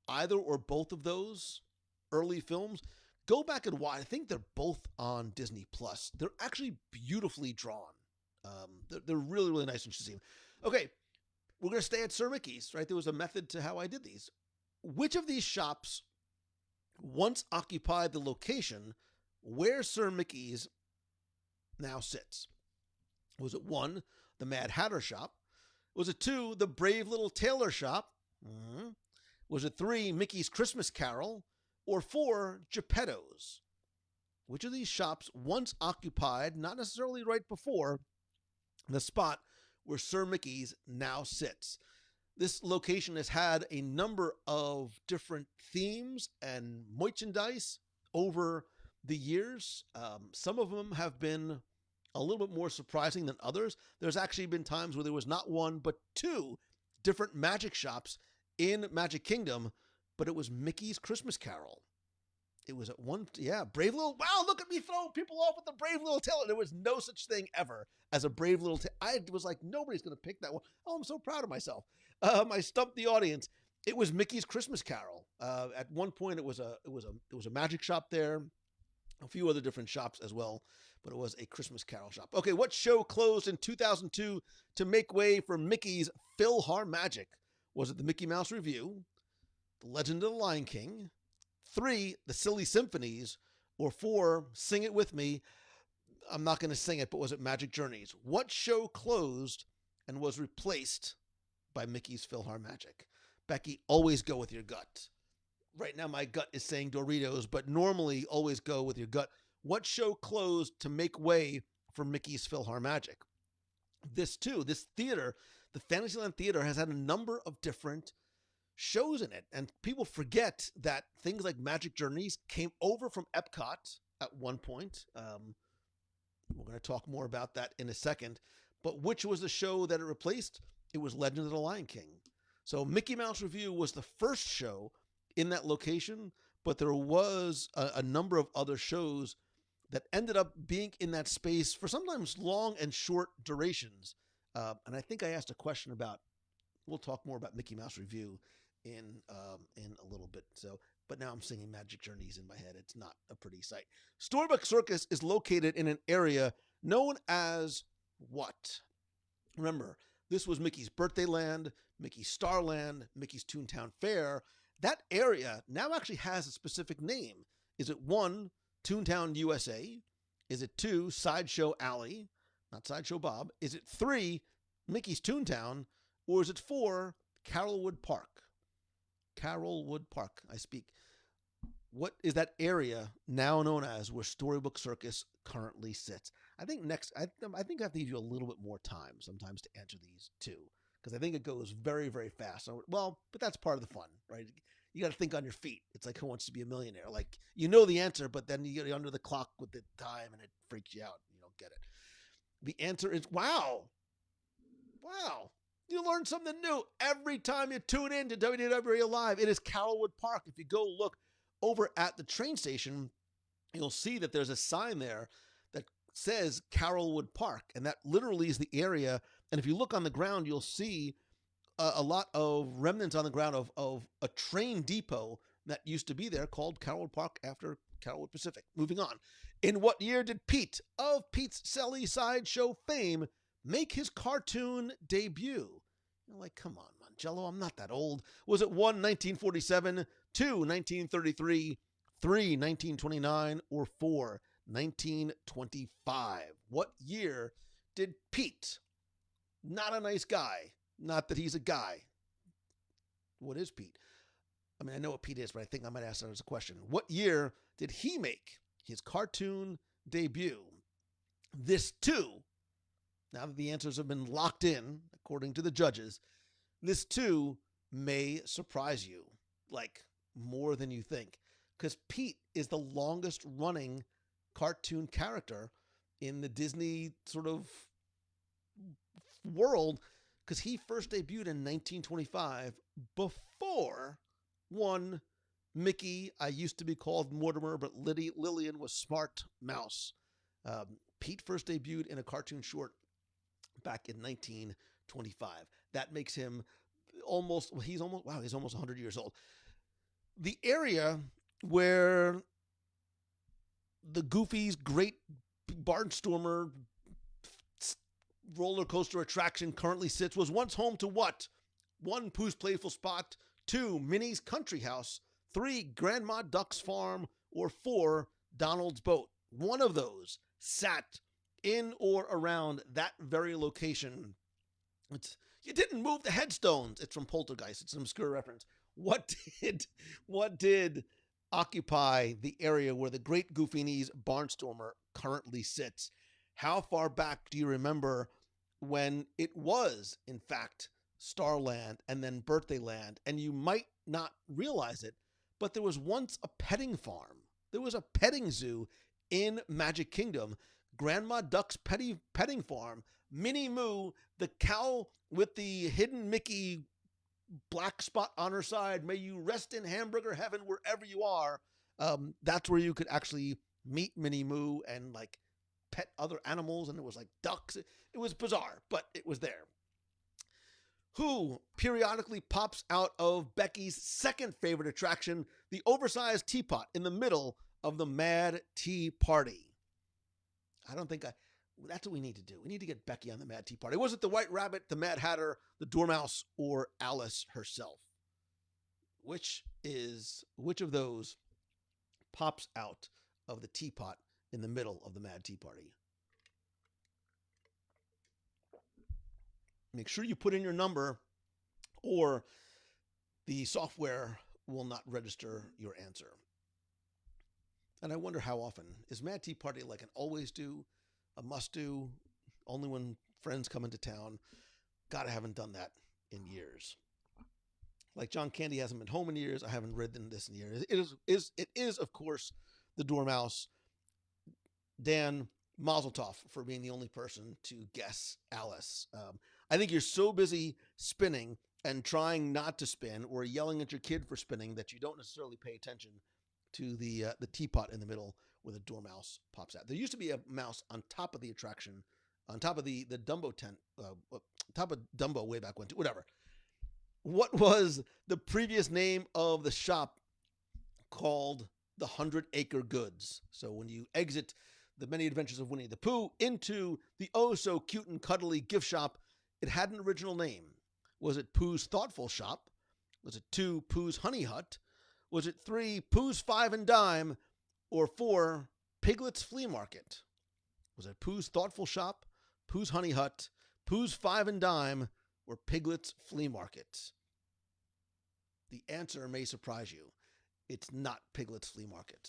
either or both of those early films, go back and watch. I think they're both on Disney Plus. They're actually beautifully drawn. They're really, really nice and interesting. Okay, we're going to stay at Sir Mickey's, right? There was a method to how I did these. Which of these shops once occupied the location where Sir Mickey's now sits? Was it 1, the Mad Hatter shop? Was it 2, the Brave Little Tailor shop? Was it 3, Mickey's Christmas Carol? Or 4, Geppetto's? Which of these shops once occupied, not necessarily right before, the spot where Sir Mickey's now sits? This location has had a number of different themes and merchandise over the years. Some of them have been a little bit more surprising than others. There's actually been times where there was not 1, but 2 different magic shops in Magic Kingdom, but it was Mickey's Christmas Carol. It was at 1, Brave Little, wow, look at me throw people off with the Brave Little Tailor. There was no such thing ever as a Brave Little Tailor. I was like, nobody's going to pick that one. Oh, I'm so proud of myself. I stumped the audience. It was Mickey's Christmas Carol. At one point, it was a magic shop there. A few other different shops as well, but it was a Christmas Carol shop. Okay, what show closed in 2002 to make way for Mickey's PhilharMagic? Was it the Mickey Mouse Revue, The Legend of the Lion King, 3, The Silly Symphonies, or 4, Sing It With Me? I'm not going to sing it, but was it Magic Journeys? What show closed and was replaced by Mickey's PhilharMagic? Becky, always go with your gut. Right now, my gut is saying Doritos, but normally always go with your gut. What show closed to make way for Mickey's PhilharMagic? This theater, the Fantasyland Theater, has had a number of different shows in it. And people forget that things like Magic Journeys came over from Epcot at one point. We're going to talk more about that in a second. But which was the show that it replaced? It was Legend of the Lion King. So Mickey Mouse Revue was the first show in that location, but there was a number of other shows that ended up being in that space for sometimes long and short durations. And I think I asked a question about, we'll talk more about Mickey Mouse Revue in a little bit. So but now I'm singing Magic Journeys in my head. It's not a pretty sight. Storybook Circus is located in an area known as what? Remember, this was Mickey's Birthday Land, Mickey's Starland, Mickey's Toontown Fair. That area now actually has a specific name. Is it 1, Toontown USA? Is it 2, Sideshow Alley? Not Sideshow Bob. Is it 3, Mickey's Toontown? Or is it 4, Carolwood Park? Carolwood Park, I speak. What is that area now known as where Storybook Circus currently sits? I think I think I have to give you a little bit more time sometimes to answer these too, because I think it goes very, very fast. So, well, but that's part of the fun, right? You got to think on your feet. It's like Who Wants to Be a Millionaire? Like, you know the answer, but then you get under the clock with the time and it freaks you out. You don't get it. The answer is wow. You learn something new every time you tune in to WWE Live. It is Carolwood Park. If you go look over at the train station, you'll see that there's a sign there that says Carolwood Park, and that literally is the area. And if you look on the ground, you'll see a lot of remnants on the ground of a train depot that used to be there called Carolwood Park after Carolwood Pacific. Moving on. In what year did Pete of Pete's Selly Sideshow fame make his cartoon debut? You're like, come on, Mangello, I'm not that old. Was it 1, 1947, 2, 1933, 3, 1929, or 4, 1925? What year did Pete, not a nice guy, not that he's a guy. What is Pete? I mean, I know what Pete is, but I think I might ask that as a question. What year did he make his cartoon debut? This too, now that the answers have been locked in, according to the judges, this too may surprise you, like more than you think, because Pete is the longest running cartoon character in the Disney sort of world, because he first debuted in 1925 before one Mickey, I used to be called Mortimer, but Lillian was Smart Mouse. Pete first debuted in a cartoon short back in 1925. That makes him he's almost 100 years old. The area where the Goofy's Great Barnstormer roller coaster attraction currently sits was once home to what? 1, Pooh's Playful Spot, 2, Minnie's Country House, 3, Grandma Duck's Farm, or 4, Donald's Boat. One of those sat in or around that very location. You didn't move the headstones. It's from Poltergeist. It's an obscure reference. What did occupy the area where the Great Goofy's Barnstormer currently sits? How far back do you remember when it was, in fact, Starland and then Birthday-land? And you might not realize it, but there was once a petting farm. There was a petting zoo in Magic Kingdom. Grandma Duck's petting farm. Minnie Moo, the cow with the hidden Mickey black spot on her side. May you rest in hamburger heaven wherever you are. That's where you could actually meet Minnie Moo and like pet other animals, and it was like ducks. It was bizarre, but it was there. Who periodically pops out of Becky's second favorite attraction, the oversized teapot in the middle of the Mad Tea Party? That's what we need to do. We need to get Becky on the Mad Tea Party. Was it the White Rabbit, the Mad Hatter, the Dormouse, or Alice herself? Which of those pops out of the teapot in the middle of the Mad Tea Party? Make sure you put in your number, or the software will not register your answer. And I wonder how often. Is Mad Tea Party like an always do, a must do, only when friends come into town? God, I haven't done that in years. Like John Candy hasn't been home in years. I haven't read this in years. It is, of course, the Dormouse. Dan, mazel tov for being the only person to guess Alice. I think you're so busy spinning and trying not to spin, or yelling at your kid for spinning, that you don't necessarily pay attention to the teapot in the middle where the Dormouse pops out. There used to be a mouse on top of the attraction, on top of the Dumbo tent, top of Dumbo way back when, whatever. What was the previous name of the shop called the 100-Acre Goods. So when you exit the Many Adventures of Winnie the Pooh into the oh-so-cute and cuddly gift shop, it had an original name. Was it Pooh's Thoughtful Shop? Was it 2, Pooh's Honey Hut? Was it 3, Pooh's Five and Dime? Or 4, Piglet's Flea Market? Was it Pooh's Thoughtful Shop, Pooh's Honey Hut, Pooh's Five and Dime, or Piglet's Flea Market? The answer may surprise you. It's not Piglet's Flea Market.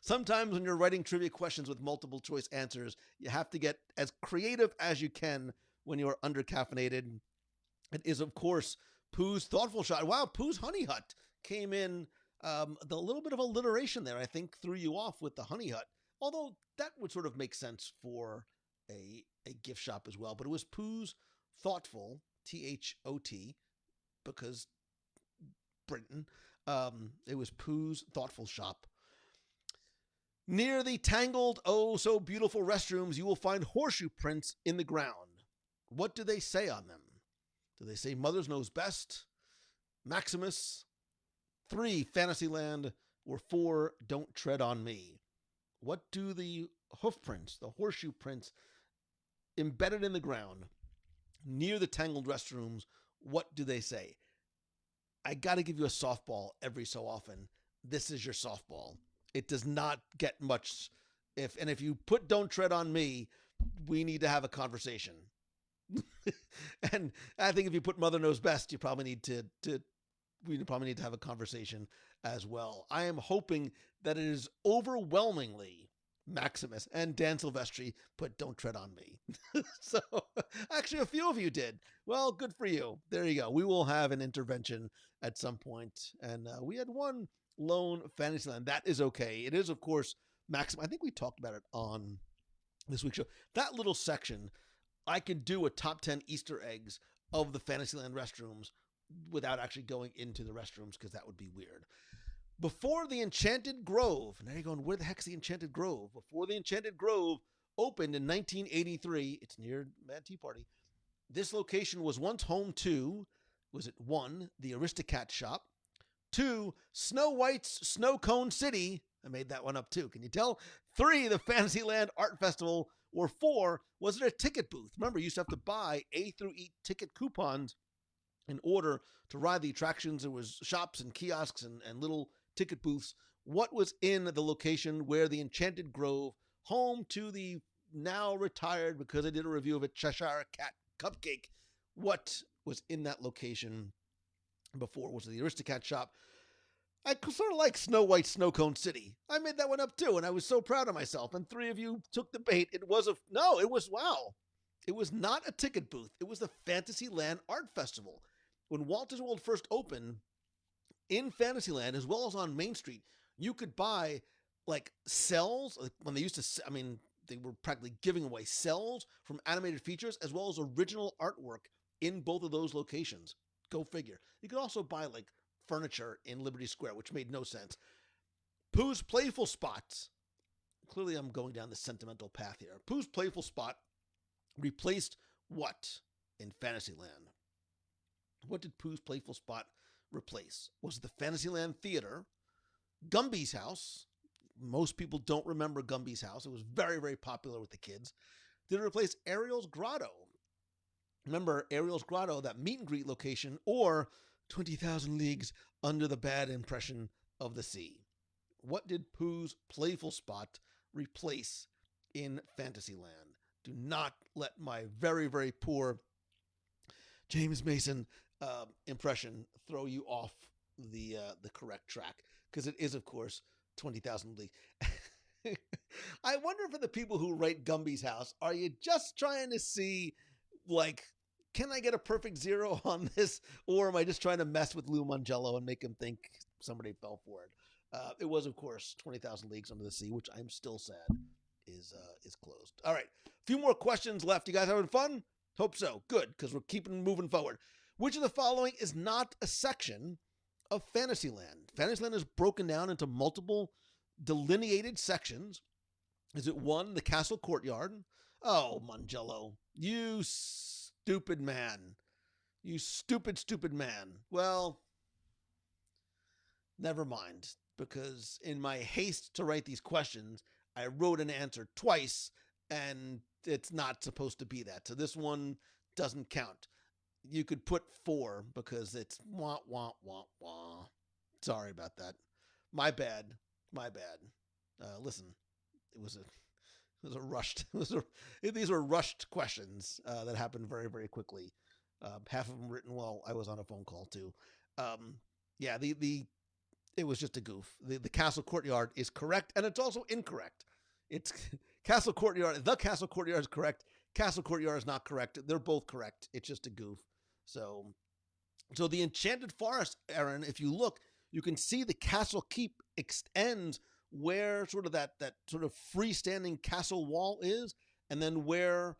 Sometimes when you're writing trivia questions with multiple choice answers, you have to get as creative as you can when you are undercaffeinated. It is, of course, Pooh's Thoughtful Shop. Wow, Pooh's Honey Hut came in. The little bit of alliteration there, I think, threw you off with the Honey Hut. Although that would sort of make sense for a gift shop as well. But it was Pooh's Thoughtful, T-H-O-T, because Britain. It was Pooh's Thoughtful Shop. Near the tangled, oh so beautiful restrooms, you will find horseshoe prints in the ground. What do they say on them? Do they say Mother's Knows Best, Maximus, 3, Fantasyland, or 4, Don't Tread on Me? What do the hoof prints, the horseshoe prints, embedded in the ground near the tangled restrooms, what do they say? I got to give you a softball every so often. This is your softball. It does not get much. If you put Don't Tread on Me, we need to have a conversation. And I think if you put Mother Knows Best, you probably need we probably need to have a conversation as well. I am hoping that it is overwhelmingly Maximus and Dan Silvestri put Don't Tread on Me. So actually a few of you did. Well, good for you. There you go. We will have an intervention at some point. And we had one lone Fantasyland. That is okay. It is, of course, Maximus. I think we talked about it on this week's show. That little section, I could do a top 10 Easter eggs of the Fantasyland restrooms without actually going into the restrooms, because that would be weird. Before the Enchanted Grove, now you're going, where the heck's the Enchanted Grove? Before the Enchanted Grove opened in 1983, it's near Mad Tea Party, this location was once home to, was it 1, the Aristocat Shop, 2, Snow White's Snow Cone City, I made that one up too, can you tell? 3, the Fantasyland Art Festival, or 4, was it a ticket booth? Remember, you used to have to buy A through E ticket coupons in order to ride the attractions. There was shops and kiosks and little ticket booths. What was in the location where the Enchanted Grove, home to the now retired, because I did a review of it, Cheshire Cat Cupcake, what was in that location before? Was it the Aristocat Shop? I sort of like Snow White Snow Cone City. I made that one up too, and I was so proud of myself. And 3 of you took the bait. It was wow. It was not a ticket booth. It was the Fantasyland Art Festival. When Walt Disney World first opened in Fantasyland, as well as on Main Street, you could buy like cells. Like when they used to, they were practically giving away cells from animated features, as well as original artwork in both of those locations. Go figure. You could also buy like furniture in Liberty Square, which made no sense. Pooh's Playful Spot. Clearly, I'm going down the sentimental path here. Pooh's Playful Spot replaced what in Fantasyland? What did Pooh's Playful Spot replace? Was it the Fantasyland Theater, Gumby's house? Most people don't remember Gumby's house. It was very, very popular with the kids. Did it replace Ariel's Grotto? Remember Ariel's Grotto, that meet and greet location, or 20,000 Leagues Under the Bad Impression of the Sea? What did Pooh's Playful Spot replace in Fantasyland? Do not let my very, very poor James Mason impression throw you off the correct track, because it is, of course, 20,000 Leagues. I wonder, for the people who write Gumby's house, are you just trying to see, like, can I get a perfect 0 on this? Or am I just trying to mess with Lou Mangello and make him think somebody fell for it? It was, of course, 20,000 Leagues Under the Sea, which I'm still sad is closed. All right, a few more questions left. You guys having fun? Hope so. Good, because we're keeping moving forward. Which of the following is not a section of Fantasyland? Fantasyland is broken down into multiple delineated sections. Is it 1, the castle courtyard? Oh, Mangello, you stupid man. You stupid, stupid man. Well, never mind, because in my haste to write these questions, I wrote an answer twice, and it's not supposed to be that. So this one doesn't count. You could put 4 because it's wah, wah, wah, wah. Sorry about that. My bad. My bad. Listen, it was a rushed. These were rushed questions that happened very, very quickly. Half of them written while I was on a phone call too. Yeah, it was just a goof. The castle courtyard is correct, and it's also incorrect. It's castle courtyard. The castle courtyard is correct. Castle courtyard is not correct. They're both correct. It's just a goof. So the enchanted forest, Aaron, if you look, you can see the castle keep extends where sort of that sort of freestanding castle wall is, and then where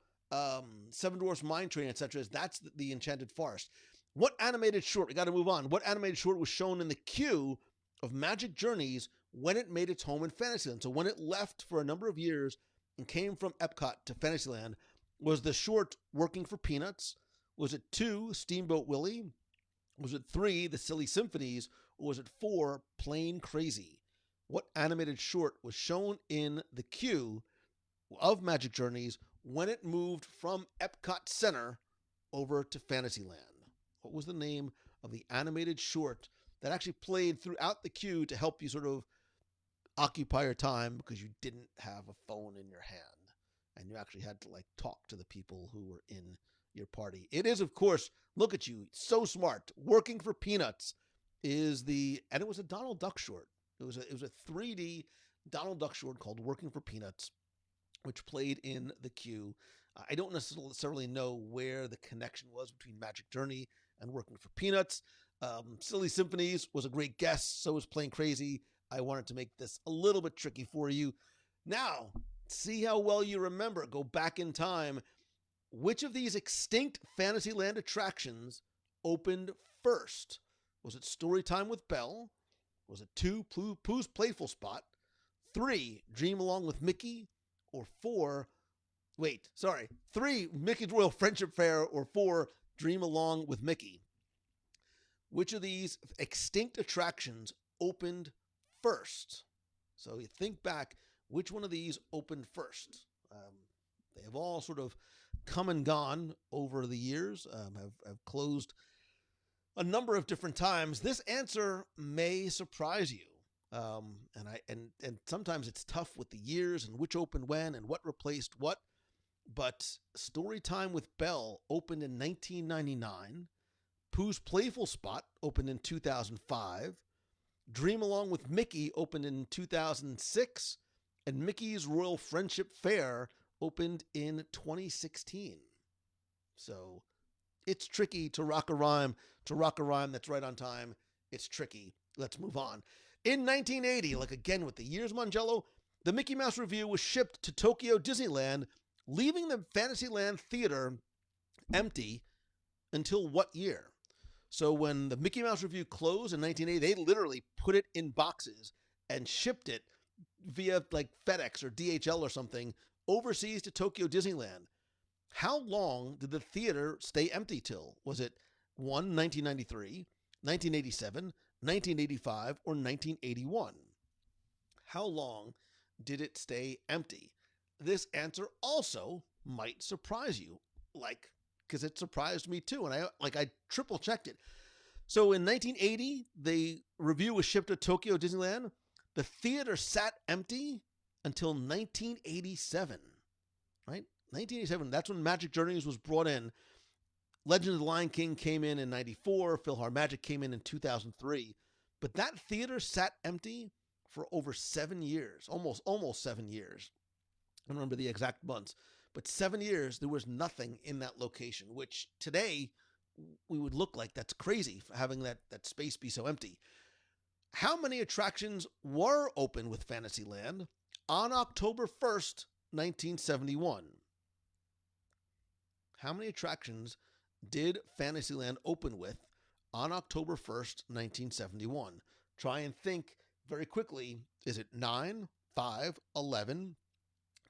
Seven Dwarfs Mine Train, etc. is. That's the enchanted forest. What animated short? We got to move on. What animated short was shown in the queue of Magic Journeys when it made its home in Fantasyland? So when it left for a number of years and came from Epcot to Fantasyland, was the short Working for Peanuts? Was it 2, Steamboat Willie? Was it 3, The Silly Symphonies? Or was it 4, Plain Crazy? What animated short was shown in the queue of Magic Journeys when it moved from Epcot Center over to Fantasyland? What was the name of the animated short that actually played throughout the queue to help you sort of occupy your time because you didn't have a phone in your hand and you actually had to like talk to the people who were in your party? It is, of course, look at you, so smart. Working for Peanuts is and it was a Donald Duck short. It was a 3D Donald Duck short called Working for Peanuts, which played in the queue. I don't necessarily know where the connection was between Magic Journey and Working for Peanuts. Silly Symphonies was a great guess. So was Plain Crazy. I wanted to make this a little bit tricky for you. Now, see how well you remember. Go back in time. Which of these extinct Fantasyland attractions opened first? Was it Storytime with Belle? Was it 2, Pooh's Playful Spot? 3, Dream Along with Mickey? Or 3, Mickey's Royal Friendship Fair? Or 4, Dream Along with Mickey? Which of these extinct attractions opened first? So you think back, which one of these opened first? They have all sort of come and gone over the years, have closed a number of different times. This answer may surprise you. And sometimes it's tough with the years and which opened when and what replaced what. But Storytime with Belle opened in 1999. Pooh's Playful Spot opened in 2005. Dream Along with Mickey opened in 2006. And Mickey's Royal Friendship Fair opened in 2016. So it's tricky to rock a rhyme that's right on time. It's tricky. Let's move on. In 1980, like again with the years, Mangello, the Mickey Mouse Revue was shipped to Tokyo Disneyland, leaving the Fantasyland Theater empty until what year? So when the Mickey Mouse Revue closed in 1980, they literally put it in boxes and shipped it via like FedEx or DHL or something overseas to Tokyo Disneyland. How long did the theater stay empty till? Was it 1, 1993, 1987, 1985, or 1981? How long did it stay empty? This answer also might surprise you, because it surprised me too, and I triple checked it. So in 1980, the Revue was shipped to Tokyo Disneyland. The theater sat empty until 1987, right? 1987, that's when Magic Journeys was brought in. Legend of the Lion King came in 94. PhilharMagic came in 2003. But that theater sat empty for over 7 years, almost 7 years. I don't remember the exact months, but 7 years, there was nothing in that location, which today we would look like that's crazy for having that space be so empty. How many attractions were open with Fantasyland on October 1st, 1971? How many attractions did Fantasyland open with on October 1st, 1971? Try and think very quickly. Is it 9, 5, 11,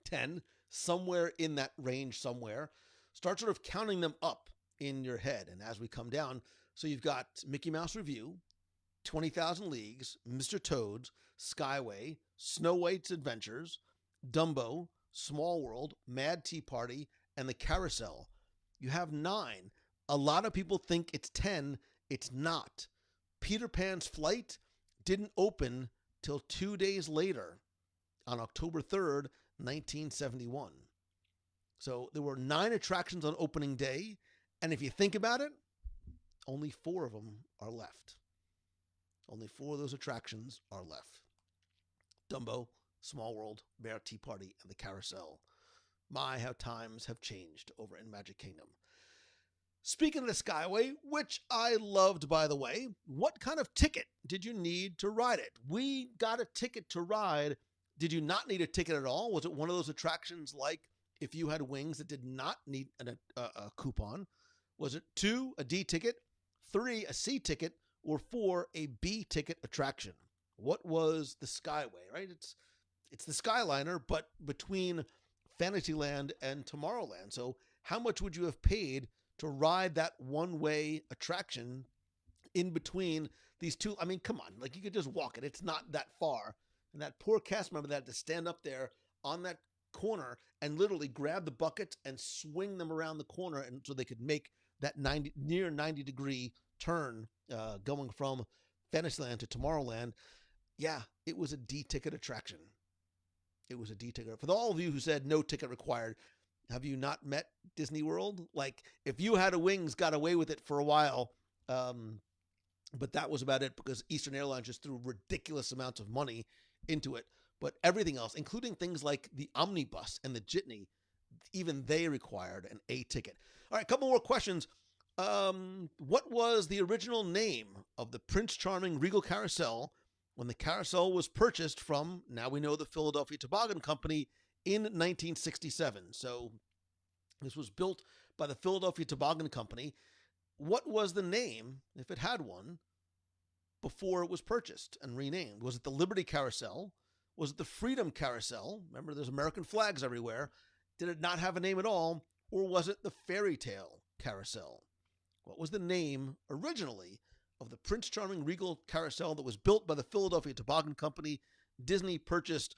10, somewhere in that range somewhere? Start sort of counting them up in your head. And as we come down, so you've got Mickey Mouse Revue, 20,000 Leagues, Mr. Toad's, Skyway, Snow White's Adventures, Dumbo, Small World, Mad Tea Party, and the Carousel. You have 9. A lot of people think it's 10. It's not. Peter Pan's Flight didn't open till 2 days later on October 3rd, 1971. So there were 9 attractions on opening day, and if you think about it, only 4 of them are left. Only 4 of those attractions are left. Dumbo, Small World, Mad Tea Party, and the Carousel. My, how times have changed over in Magic Kingdom. Speaking of the Skyway, which I loved, by the way, what kind of ticket did you need to ride it? We got a ticket to ride. Did you not need a ticket at all? Was it one of those attractions like If You Had Wings that did not need a coupon? Was it 2, a D ticket, 3, a C ticket, or 4, a B ticket attraction? What was the Skyway, right? It's the Skyliner, but between Fantasyland and Tomorrowland. So how much would you have paid to ride that one-way attraction in between these two? I mean, come on. Like, you could just walk it. It's not that far. And that poor cast member that had to stand up there on that corner and literally grab the buckets and swing them around the corner, and so they could make that near 90-degree turn going from Fantasyland to Tomorrowland. Yeah, it was a D ticket attraction. It was a D ticket. For all of you who said no ticket required, have you not met Disney World? Like, If You Had a Wings got away with it for a while, but that was about it because Eastern Airlines just threw ridiculous amounts of money into it. But everything else, including things like the Omnibus and the Jitney, even they required an A ticket. All right, a couple more questions. What was the original name of the Prince Charming Regal Carousel when the carousel was purchased from, now we know, the Philadelphia Toboggan Company in 1967? So this was built by the Philadelphia Toboggan Company. What was the name, if it had one, before it was purchased and renamed? Was it the Liberty Carousel? Was it the Freedom Carousel? Remember, there's American flags everywhere. Did it not have a name at all? Or was it the Fairy Tale Carousel? What was the name originally of the Prince Charming Regal Carousel that was built by the Philadelphia Toboggan Company? Disney purchased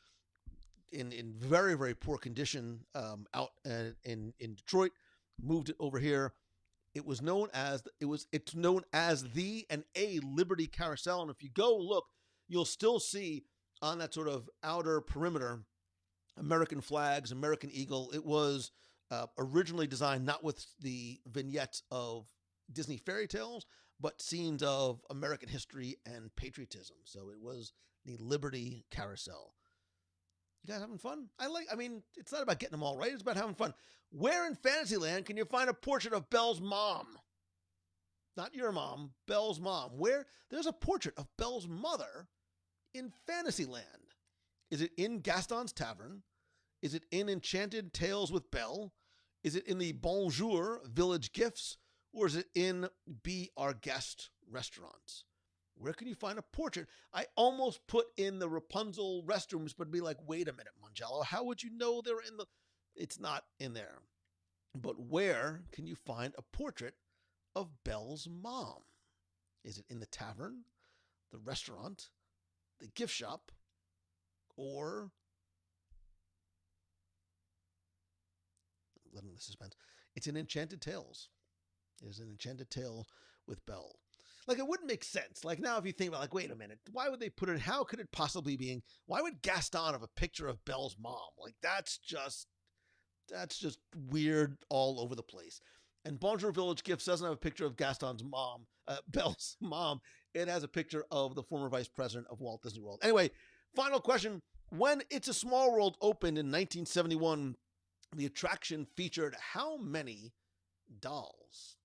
in very, very poor condition out in Detroit, moved it over here. It's known as the and a Liberty Carousel. And if you go look, you'll still see on that sort of outer perimeter American flags, American eagle. It was originally designed not with the vignettes of Disney fairy tales, but scenes of American history and patriotism. So it was the Liberty Carousel. You guys having fun? I mean, it's not about getting them all right. It's about having fun. Where in Fantasyland can you find a portrait of Belle's mom? Not your mom, Belle's mom. Where? There's a portrait of Belle's mother in Fantasyland. Is it in Gaston's Tavern? Is it in Enchanted Tales with Belle? Is it in the Bonjour Village Gifts? Or is it in Be Our Guest restaurants? Where can you find a portrait? I almost put in the Rapunzel restrooms, but be like, wait a minute, Mangello, how would you know they're in the... It's not in there. But where can you find a portrait of Belle's mom? Is it in the tavern, the restaurant, the gift shop, or... letting the suspense. It's in Enchanted Tales. It is an Enchanted Tale with Belle. Like, it wouldn't make sense. Like, now if you think about, like, wait a minute, why would they put it, how could it possibly be, why would Gaston have a picture of Belle's mom? Like, that's just weird all over the place. And Bonjour Village Gifts doesn't have a picture of Gaston's mom, Belle's mom. It has a picture of the former vice president of Walt Disney World. Anyway, final question. When It's a Small World opened in 1971, the attraction featured how many dolls?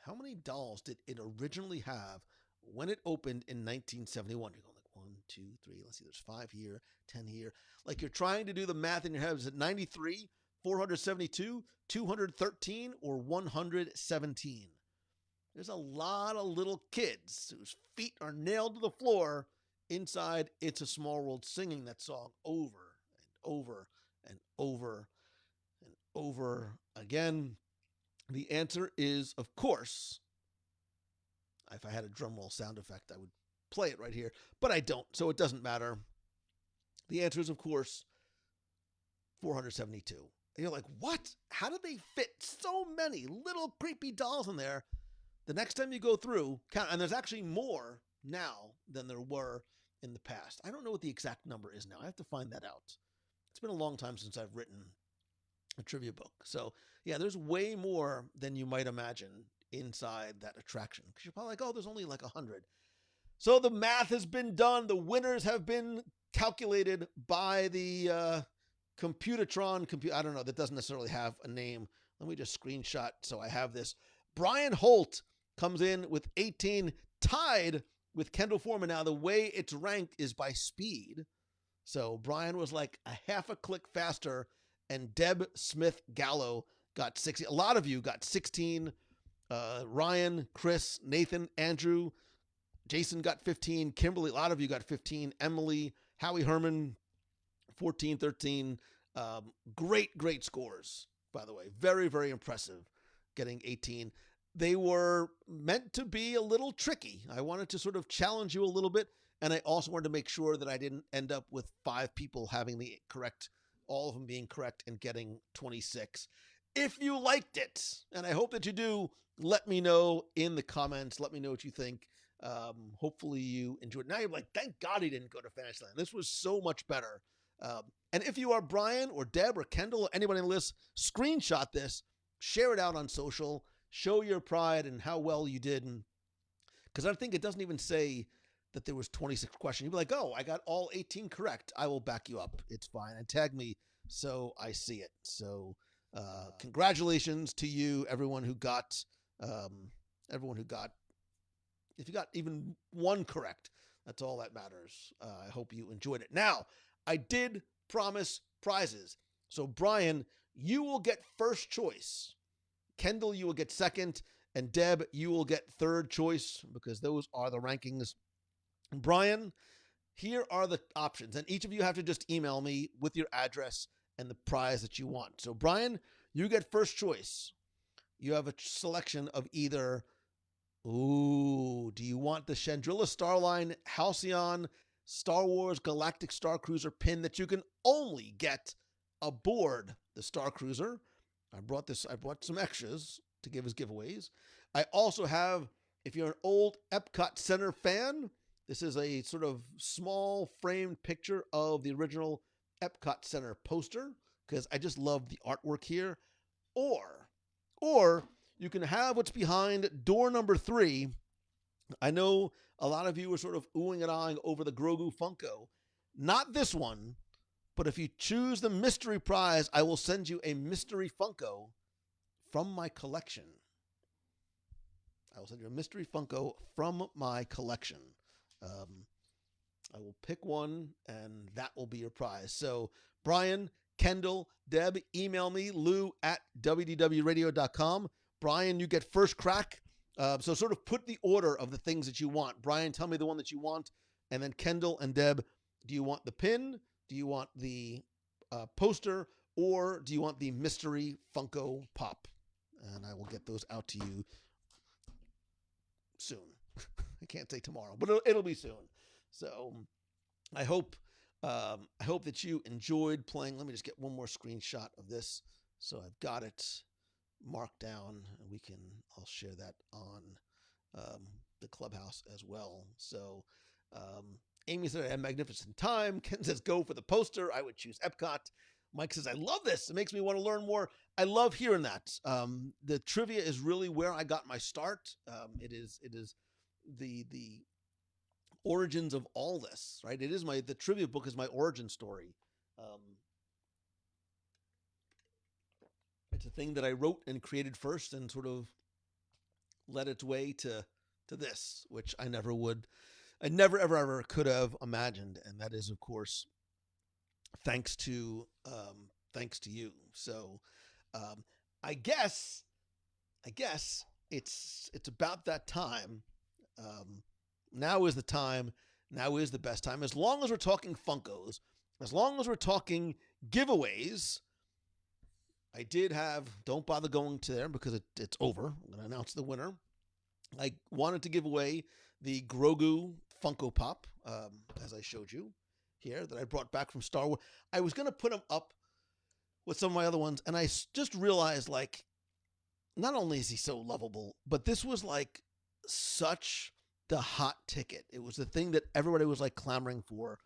How many dolls did it originally have when it opened in 1971? You're going like 1, 2, 3. Let's see, there's 5 here, 10 here. Like, you're trying to do the math in your head. Is it 93, 472, 213, or 117? There's a lot of little kids whose feet are nailed to the floor inside It's a Small World singing that song over and over and over and over again. The answer is, of course, if I had a drum roll sound effect, I would play it right here, but I don't, so it doesn't matter. The answer is, of course, 472. And you're like, what? How did they fit so many little creepy dolls in there? The next time you go through, count, and there's actually more now than there were in the past. I don't know what the exact number is now. I have to find that out. It's been a long time since I've written a trivia book. So, yeah, there's way more than you might imagine inside that attraction. Because you're probably like, oh, there's only like 100. So the math has been done. The winners have been calculated by the Computatron. I don't know. That doesn't necessarily have a name. Let me just screenshot so I have this. Brian Holt comes in with 18, tied with Kendall Foreman. Now, the way it's ranked is by speed. So Brian was like a half a click faster, and Deb Smith Gallo got 60. A lot of you got 16. Ryan, Chris, Nathan, Andrew, Jason got 15. Kimberly, a lot of you got 15. Emily, Howie Herman, 14, 13. Great scores, by the way. Very, very impressive getting 18. They were meant to be a little tricky. I wanted to sort of challenge you a little bit, and I also wanted to make sure that I didn't end up with 5 people having the correct, all of them being correct and getting 26. If you liked it, and I hope that you do, let me know in the comments. Let me know what you think. Hopefully you enjoyed it. Now you're like, thank God he didn't go to Fantasyland. This was so much better. And if you are Brian or Deb or Kendall or anybody on the list, screenshot this, share it out on social, show your pride and how well you did. Because I think it doesn't even say that there was 26 questions. You'd be like, oh, I got all 18 correct. I will back you up. It's fine. And tag me so I see it. So congratulations to you, everyone who got, if you got even one correct, that's all that matters. I hope you enjoyed it. Now, I did promise prizes. So Brian, you will get first choice. Kendall, you will get second. And Deb, you will get third choice because those are the rankings. Brian, here are the options. And each of you have to just email me with your address and the prize that you want. So Brian, you get first choice. You have a selection of either, do you want the Chandrilla Starline Halcyon Star Wars Galactic Star Cruiser pin that you can only get aboard the Star Cruiser? I brought some extras to give as giveaways. I also have, if you're an old Epcot Center fan, this is a sort of small framed picture of the original Epcot Center poster because I just love the artwork here. Or you can have what's behind door number 3. I know a lot of you were sort of oohing and ahhing over the Grogu Funko. Not this one, but if you choose the mystery prize, I will send you a mystery Funko from my collection. I will send you a mystery Funko from my collection. I will pick one, and that will be your prize. So, Brian, Kendall, Deb, email me, lou@wdwradio.com. Brian, you get first crack. So sort of put the order of the things that you want. Brian, tell me the one that you want. And then Kendall and Deb, do you want the pin? Do you want the poster? Or do you want the mystery Funko Pop? And I will get those out to you soon. I can't say tomorrow, but it'll be soon. So I hope that you enjoyed playing. Let me just get one more screenshot of this. So I've got it marked down, and I'll share that on the clubhouse as well. So Amy said I had a magnificent time. Ken says go for the poster. I would choose Epcot. Mike says I love this. It makes me want to learn more. I love hearing that. The trivia is really where I got my start. It is the origins of all this, right? The trivia book is my origin story. It's a thing that I wrote and created first and sort of led its way to this, which I never ever could have imagined. And that is, of course, thanks to you. So I guess it's about that time. Now is the time. Now is the best time. As long as we're talking Funkos, as long as we're talking giveaways, I did have, don't bother going to there because it's over. I'm going to announce the winner. I wanted to give away the Grogu Funko Pop, as I showed you here, that I brought back from Star Wars. I was going to put him up with some of my other ones, and I just realized, like, not only is he so lovable, but this was like such the hot ticket. It was the thing that everybody was like clamoring for.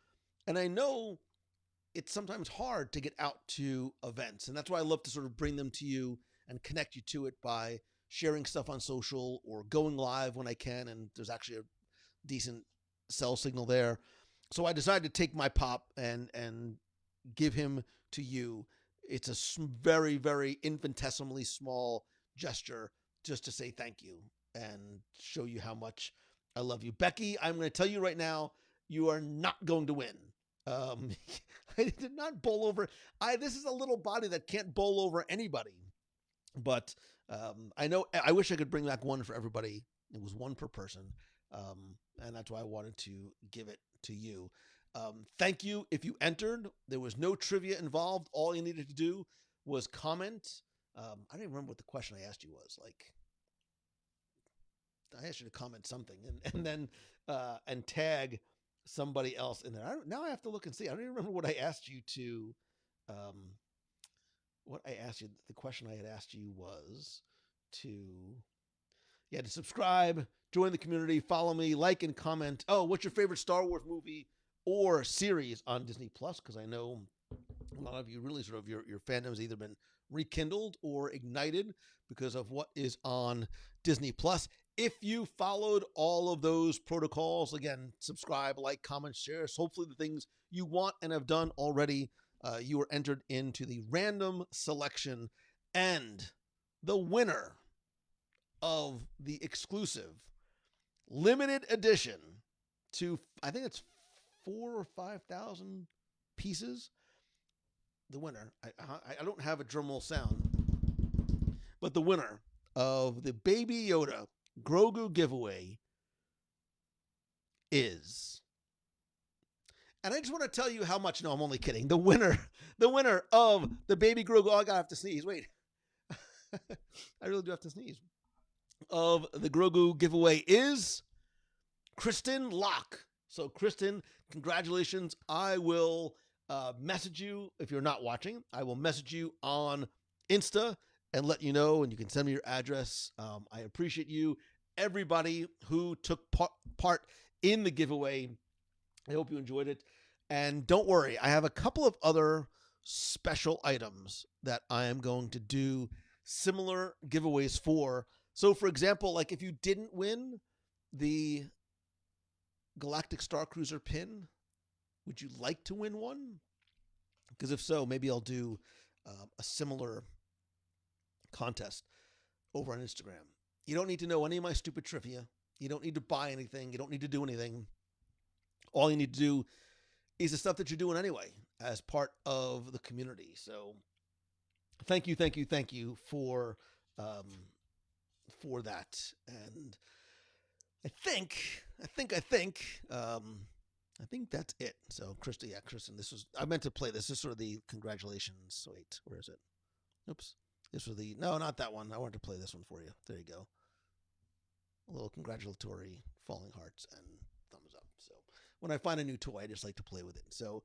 And I know it's sometimes hard to get out to events, and that's why I love to sort of bring them to you and connect you to it by sharing stuff on social or going live when I can, and there's actually a decent cell signal there. So I decided to take my pop and give him to you. It's a very, very infinitesimally small gesture just to say thank you and show you how much I love you. Becky, I'm going to tell you right now, you are not going to win. I did not bowl over. This is a little body that can't bowl over anybody. But I know, I wish I could bring back one for everybody. It was one per person. And that's why I wanted to give it to you. Thank you if you entered. There was no trivia involved. All you needed to do was comment. I don't even remember what the question I asked you was. Like, I asked you to comment something and then and tag somebody else in there. Now I have to look and see. I don't even remember what I asked you to. What I asked you. The question I had asked you was to subscribe, join the community, follow me, like and comment. Oh, what's your favorite Star Wars movie or series on Disney Plus? Because I know a lot of you really sort of your fandom has either been rekindled or ignited because of what is on Disney Plus. If you followed all of those protocols, again, subscribe, like, comment, share, hopefully the things you want and have done already, you are entered into the random selection, and the winner of the exclusive limited edition to, I think it's 4,000 or 5,000 pieces. The winner, I don't have a drum roll sound, but the winner of the Baby Yoda Grogu giveaway is, and I just want to tell you how much. No, I'm only kidding. The winner of the Baby Grogu. Oh, I gotta have to sneeze. Wait, I really do have to sneeze. Of the Grogu giveaway is Kristen Locke. So, Kristen, congratulations. I will message you if you're not watching. I will message you on Insta and let you know, and you can send me your address. I appreciate you, everybody who took part in the giveaway. I hope you enjoyed it. And don't worry, I have a couple of other special items that I am going to do similar giveaways for. So, for example, like if you didn't win the Galactic Star Cruiser pin, would you like to win one? Because if so, maybe I'll do a similar contest over on Instagram. You don't need to know any of my stupid trivia. You don't need to buy anything. You don't need to do anything. All you need to do is the stuff that you're doing anyway as part of the community. So thank you for that. And I think that's it. So Kristen, I meant to play this. This is sort of the congratulations. Wait, where is it? Oops. This was no, not that one. I wanted to play this one for you. There you go. A little congratulatory falling hearts and thumbs up. So when I find a new toy, I just like to play with it. So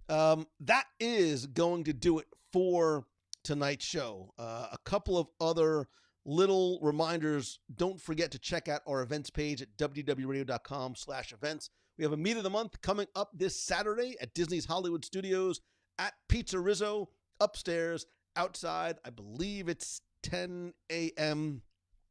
that is going to do it for tonight's show. A couple of other little reminders. Don't forget to check out our events page at www.radio.com/events. We have a meet of the month coming up this Saturday at Disney's Hollywood Studios at Pizza Rizzo upstairs outside. I believe it's 10 a.m.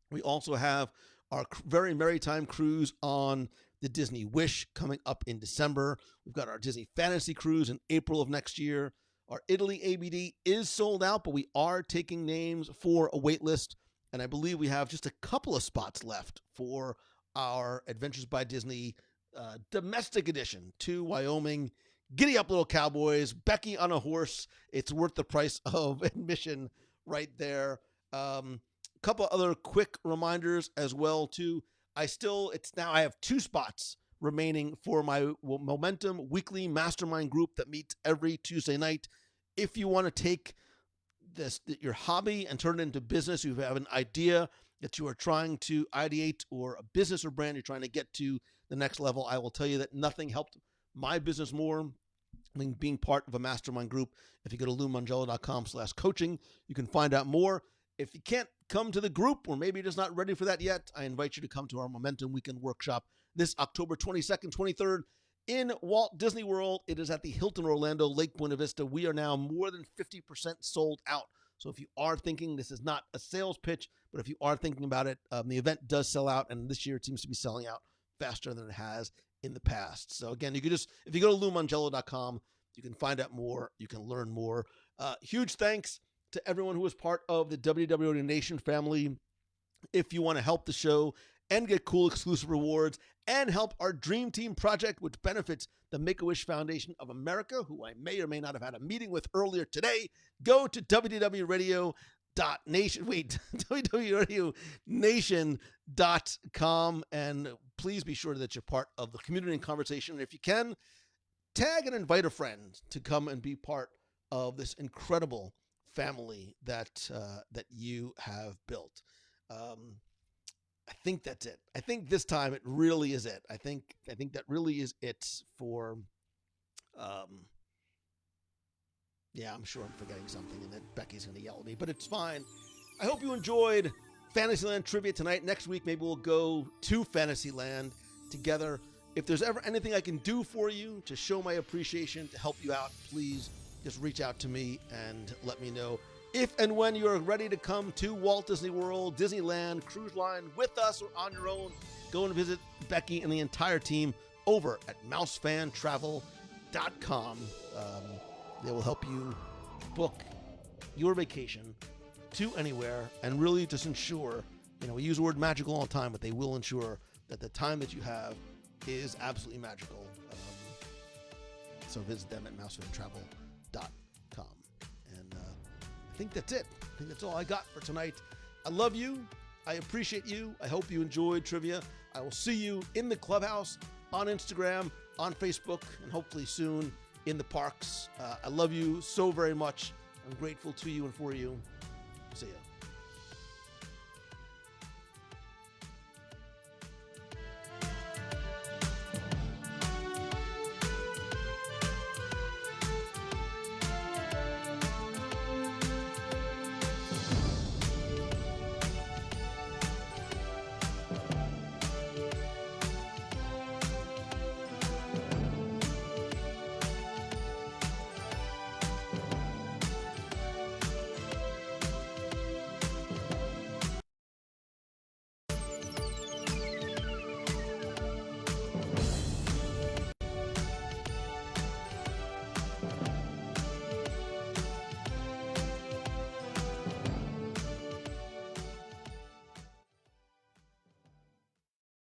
We also have our very merry time cruise on the Disney Wish coming up in December. We've got our Disney Fantasy Cruise in April of next year. Our Italy ABD is sold out, but we are taking names for a wait list. And I believe we have just a couple of spots left for our Adventures by Disney domestic edition to Wyoming. Giddy up, little cowboys. Becky on a horse. It's worth the price of admission right there. Couple other quick reminders as well, too. I have 2 spots remaining for my Momentum weekly mastermind group that meets every Tuesday night. If you want to take your hobby and turn it into business, you have an idea, that you are trying to ideate, or a business or brand you're trying to get to the next level, I will tell you that nothing helped my business more than being part of a mastermind group. If you go to loumongello.com/coaching, you can find out more. If you can't come to the group, or maybe you're just not ready for that yet, I invite you to come to our Momentum Weekend Workshop this October 22nd, 23rd in Walt Disney World. It is at the Hilton Orlando, Lake Buena Vista. We are now more than 50% sold out. So if you are thinking, this is not a sales pitch, but if you are thinking about it, the event does sell out, and this year it seems to be selling out faster than it has in the past. So again, you can just, if you go to loumongello.com, you can find out more, you can learn more. Huge thanks to everyone who was part of the WWE Nation family. If you want to help the show and get cool exclusive rewards and help our Dream Team project, which benefits the Make-A-Wish Foundation of America, who I may or may not have had a meeting with earlier today, go to www.radionation.com, and please be sure that you're part of the community and conversation. And if you can, tag and invite a friend to come and be part of this incredible family that you have built. I think that's it. I think this time it really is it. I think that really is it for, I'm sure I'm forgetting something and that Becky's going to yell at me, but it's fine. I hope you enjoyed Fantasyland trivia tonight. Next week, maybe we'll go to Fantasyland together. If there's ever anything I can do for you to show my appreciation, to help you out, please just reach out to me and let me know. If and when you're ready to come to Walt Disney World, Disneyland, Cruise Line with us or on your own, go and visit Becky and the entire team over at mousefantravel.com. They will help you book your vacation to anywhere and really just ensure, we use the word magical all the time, but they will ensure that the time that you have is absolutely magical. So visit them at mousefantravel.com. And I think that's it. I think that's all I got for tonight. I love you. I appreciate you. I hope you enjoyed trivia. I will see you in the clubhouse, on Instagram, on Facebook, and hopefully soon in the parks. I love you so very much. I'm grateful to you and for you. See ya.